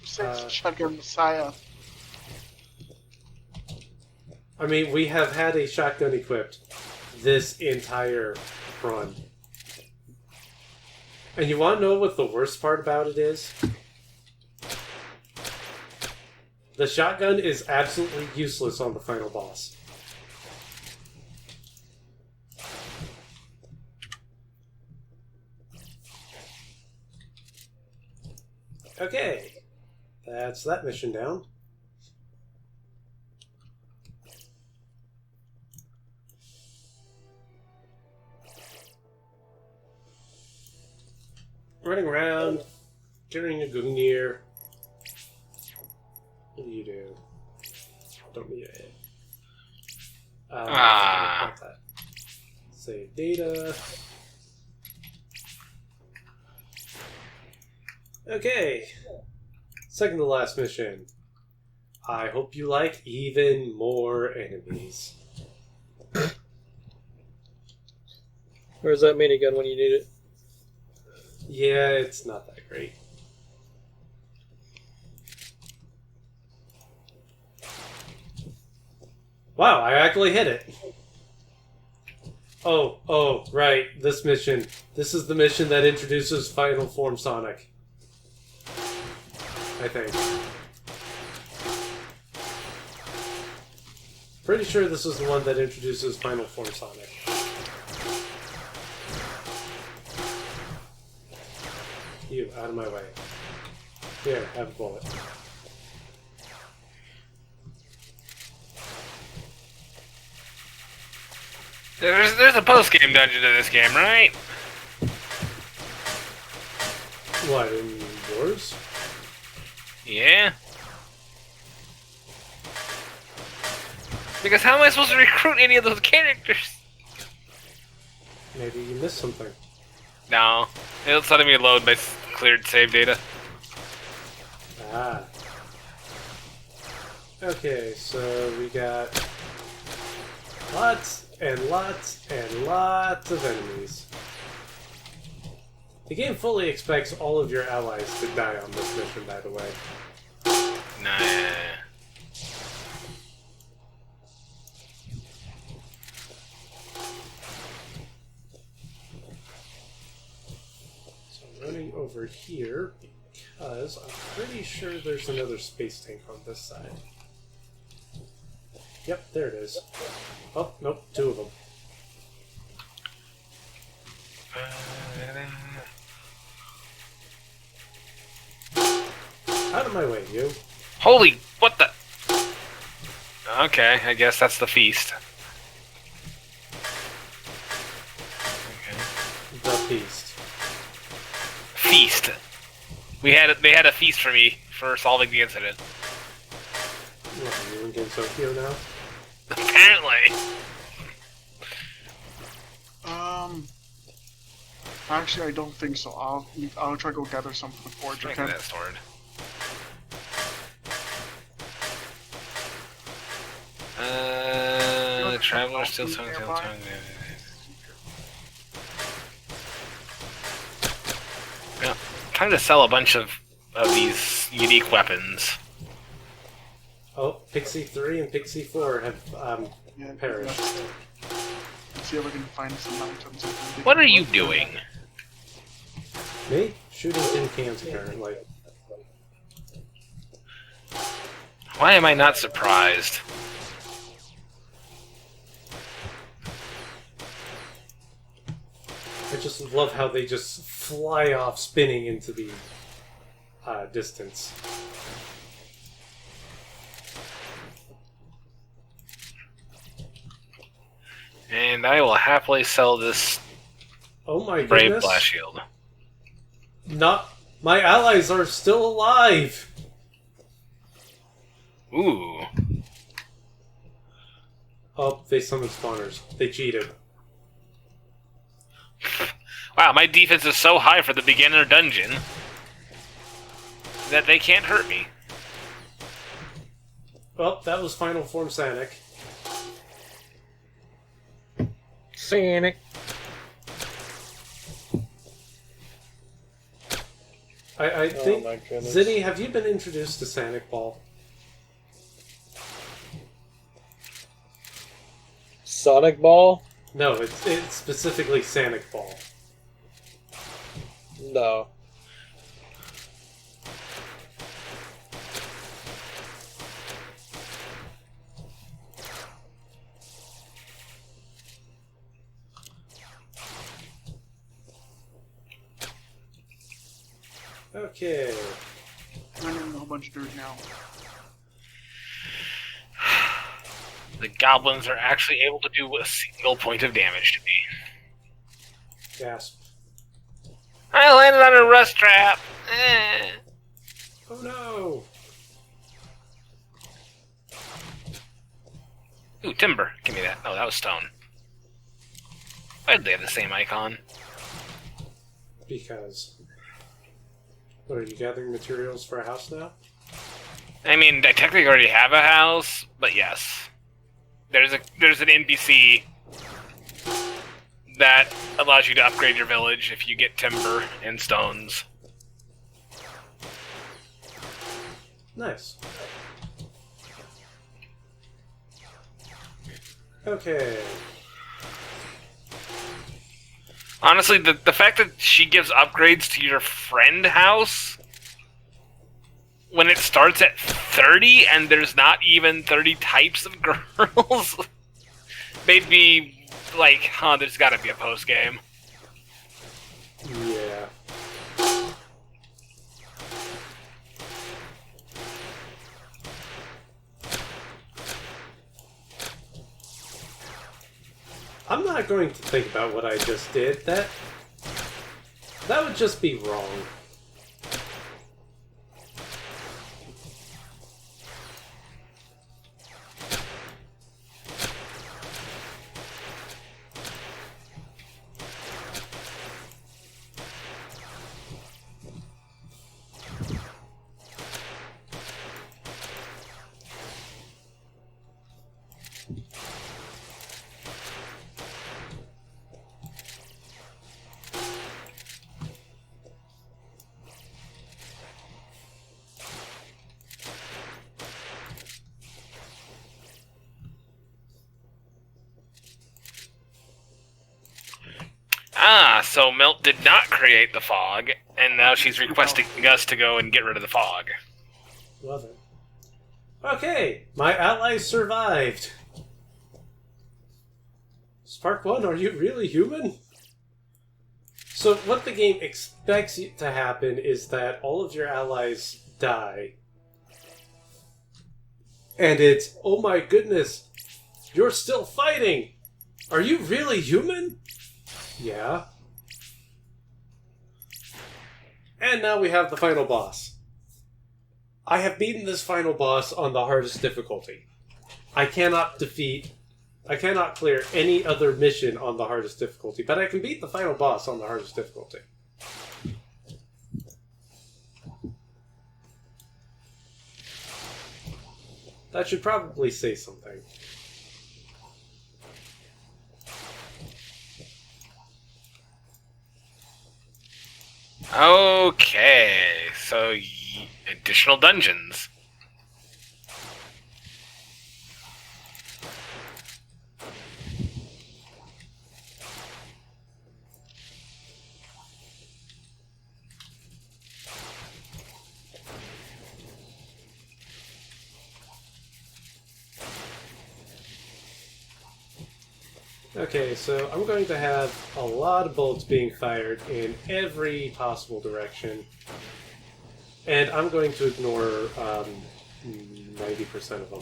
Shotgun Messiah. I mean, we have had a shotgun equipped this entire run. And you want to know what the worst part about it is? The shotgun is absolutely useless on the final boss. Okay, that's that mission down. Running around, carrying a Gungnir. What do you do? Don't need it. Not that. Save data. Okay. Second to last mission. I hope you like even more enemies. Where's that minigun when you need it? Yeah, it's not that great. Wow, I actually hit it. Oh, right. This mission. This is the mission that introduces Final Form Sonic. I think. Pretty sure this is the one that introduces Final Form Sonic. You, out of my way. Here, have a bullet. There's a post-game dungeon to this game, right? What, in yours? Yeah. Because how am I supposed to recruit any of those characters? Maybe you missed something. No. It's letting me load my cleared save data. Ah. Okay, so we got lots and lots and lots of enemies. The game fully expects all of your allies to die on this mission, by the way. Nah. So I'm running over here because I'm pretty sure there's another space tank on this side. Yep, there it is. Oh, nope, two of them. Out of my way, you. Holy, what the? Okay, I guess that's the feast. Okay. The feast. Feast. They had a feast for me for solving the incident. What, are you in Tokyo now? Apparently. Actually, I don't think so. I'll try to go gather some from the forge. Look at that sword. The traveler still tongue. Yeah, trying to sell a bunch of these unique weapons. Oh, Pixie 3 and Pixie 4 have perished. Let's see if I can find some items. What are you doing? Me? Shooting tin cans, apparently. Why am I not surprised? I just love how they just fly off spinning into the distance. And I will happily sell this Oh my Brave goodness. Blast Shield. Not... My allies are still alive! Ooh. Oh, they summoned spawners. They cheated. Wow, my defense is so high for the beginner dungeon that they can't hurt me. Well, that was Final Form Sanic. Sonic. I think... my goodness. Zinny, have you been introduced to Sanic Ball? Sonic Ball? No, it's specifically Sanic Ball. No. Okay. I'm in a whole bunch of dirt now. The goblins are actually able to do a single point of damage to me. Gasp. I landed on a rust trap. Oh no! Ooh, timber. Give me that. No, that was stone. Why did they have the same icon? Because... What, are you gathering materials for a house now? I mean, I technically already have a house, but yes. There's an NPC that allows you to upgrade your village if you get timber and stones. Nice. Okay. Honestly, the fact that she gives upgrades to your friend house when it starts at 30 and there's not even 30 types of girls made me like, huh, there's gotta be a post game. Yeah. I'm not going to think about what I just did. That would just be wrong. Ah, so Milt did not create the fog, and now she's requesting us to go and get rid of the fog. Love it. Okay, my allies survived. Spark 1, are you really human? So what the game expects to happen is that all of your allies die. And it's, oh my goodness, you're still fighting! Are you really human? Yeah. And now we have the final boss. I have beaten this final boss on the hardest difficulty. I cannot clear any other mission on the hardest difficulty, but I can beat the final boss on the hardest difficulty. That should probably say something. Okay, so additional dungeons. Okay, so I'm going to have a lot of bullets being fired in every possible direction. And I'm going to ignore 90% of them.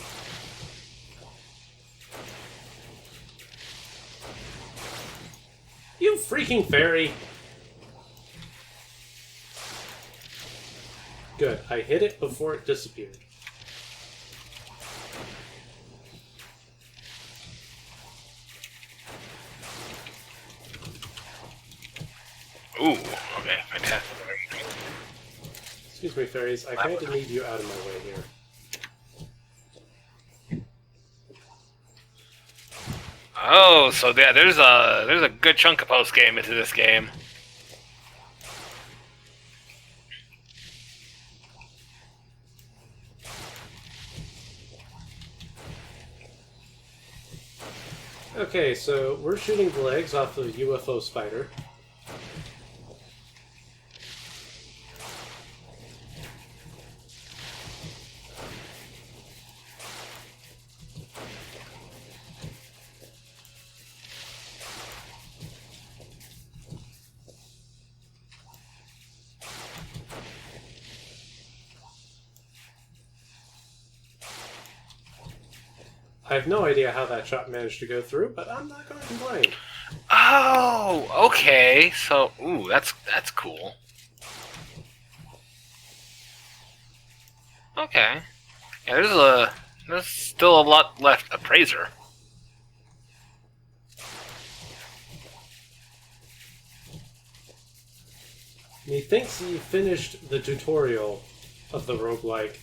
You freaking fairy! Good, I hit it before it disappeared. Ooh, okay, fantastic. Excuse me, fairies, I kind of need you out of my way here. Oh, so yeah, there's a good chunk of post game into this game. Okay, so we're shooting the legs off the UFO spider. I have no idea how that shot managed to go through, but I'm not going to complain. Oh, okay. So, ooh, that's cool. Okay. Yeah, there's still a lot left. Appraiser. He thinks he finished the tutorial of the roguelike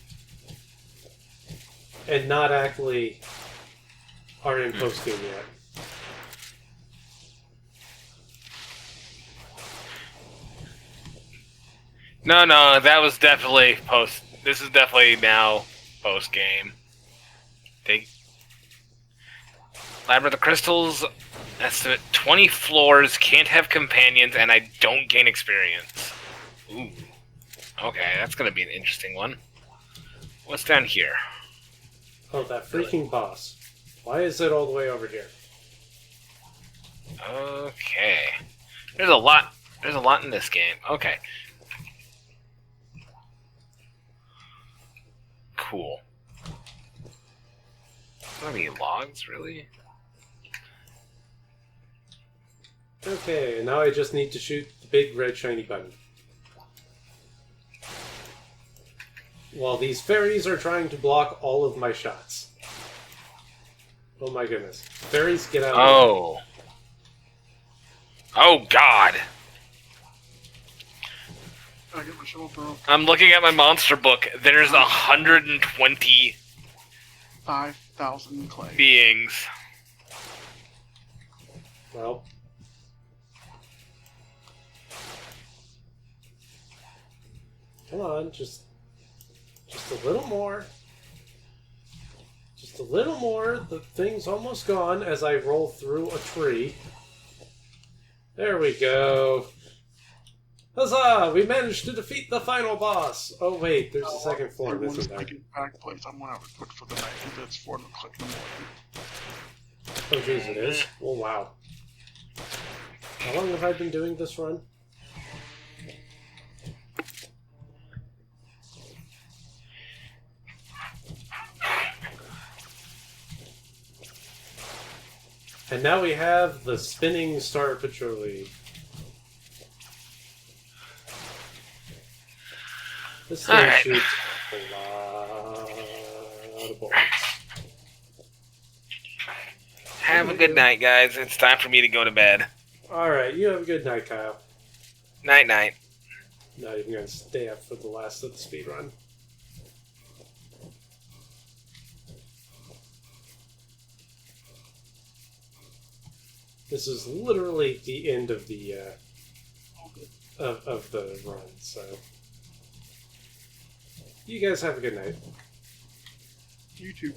and not actually are in post-game yet. No, that was definitely post. This is definitely now post game. Labyrinth of Crystals. Estimate 20 floors. Can't have companions, and I don't gain experience. Ooh. Okay, that's gonna be an interesting one. What's down here? Oh, that freaking boss. Why is it all the way over here? Okay. There's a lot in this game. Okay. Cool. Are any logs, really? Okay, and now I just need to shoot the big red shiny button. While these fairies are trying to block all of my shots. Oh my goodness. Fairies, get out of Oh. Oh, God. I get my shovel throw. I'm looking at my monster book. There's 120 5,000 clay. beings. Well. Come on, just a little more. Just a little more. The thing's almost gone as I roll through a tree. There we go. Huzzah! We managed to defeat the final boss! Oh wait, there's a second floor. This is there. Back place. I'm gonna have to put for the night. That's 4 o'clock in the morning. Oh jeez, it is? Oh wow. How long have I been doing this run? And now we have the spinning Star Patrol. This thing shoots a lot of bullets. Have a good night, guys. It's time for me to go to bed. Alright, you have a good night, Kyle. Night, night. Not even going to stay up for the last of the speedrun. This is literally the end of the of the run, so you guys have a good night. You too.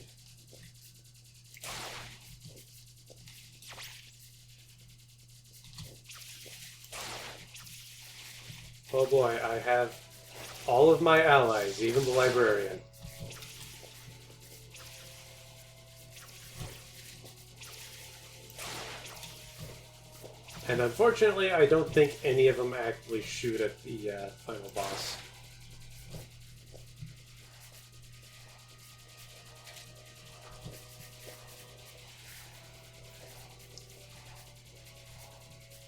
Oh boy, I have all of my allies, even the librarian. And unfortunately, I don't think any of them actually shoot at the final boss.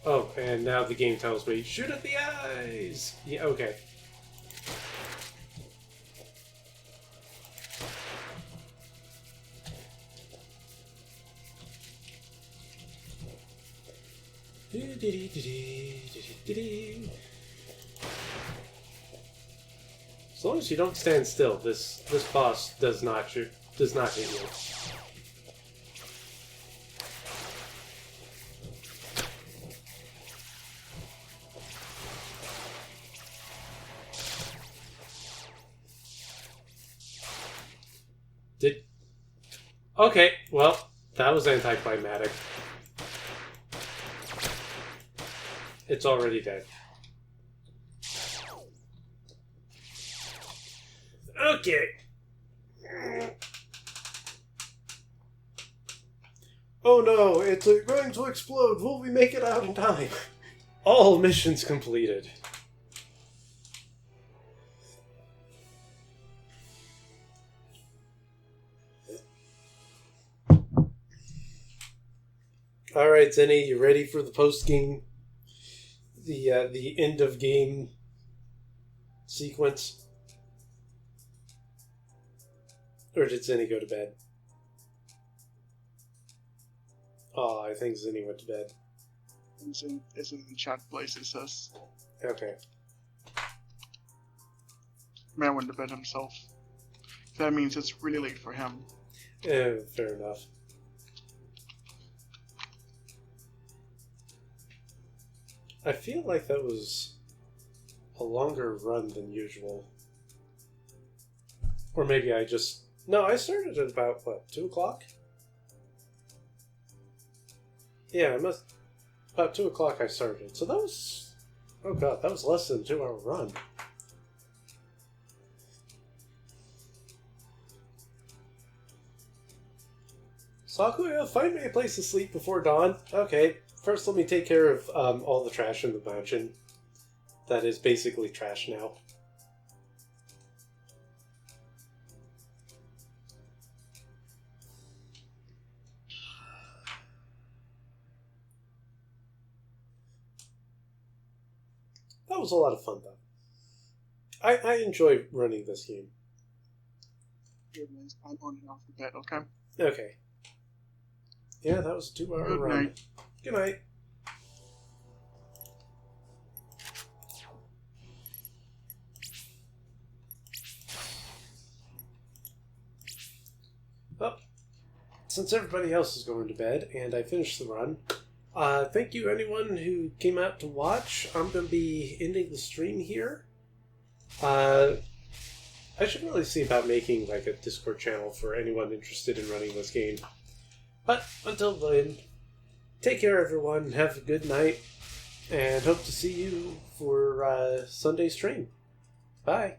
Oh, and now the game tells me, shoot at the eyes! Yeah, okay. As long as you don't stand still, this boss does not hit you. Okay, well, that was anticlimactic. It's already dead. Okay. Oh no, it's going to explode. Will we make it out in time? All missions completed. All right, Zinny, you ready for the post-game, the end of game sequence? Or did Zinny go to bed? Oh, I think Zinny went to bed. It's in the chat place. It says, Okay. "Man went to bed himself." That means it's really late for him. Yeah, fair enough. I feel like that was a longer run than usual. Or maybe I just... No, I started at about, what, 2 o'clock? Yeah, about 2 o'clock I started. So that was... Oh god, that was less than a 2-hour run. Sakuya, find me a place to sleep before dawn. Okay, first let me take care of all the trash in the mansion. That is basically trash now. That was a lot of fun, though. I enjoy running this game. I'm on and off the bed, okay? Okay. Yeah, that was a 2-hour run. Night. Good night. Well, since everybody else is going to bed and I finished the run, thank you anyone who came out to watch. I'm going to be ending the stream here. I should really see about making like a Discord channel for anyone interested in running this game. But until then, take care everyone, have a good night, and hope to see you for Sunday stream. Bye.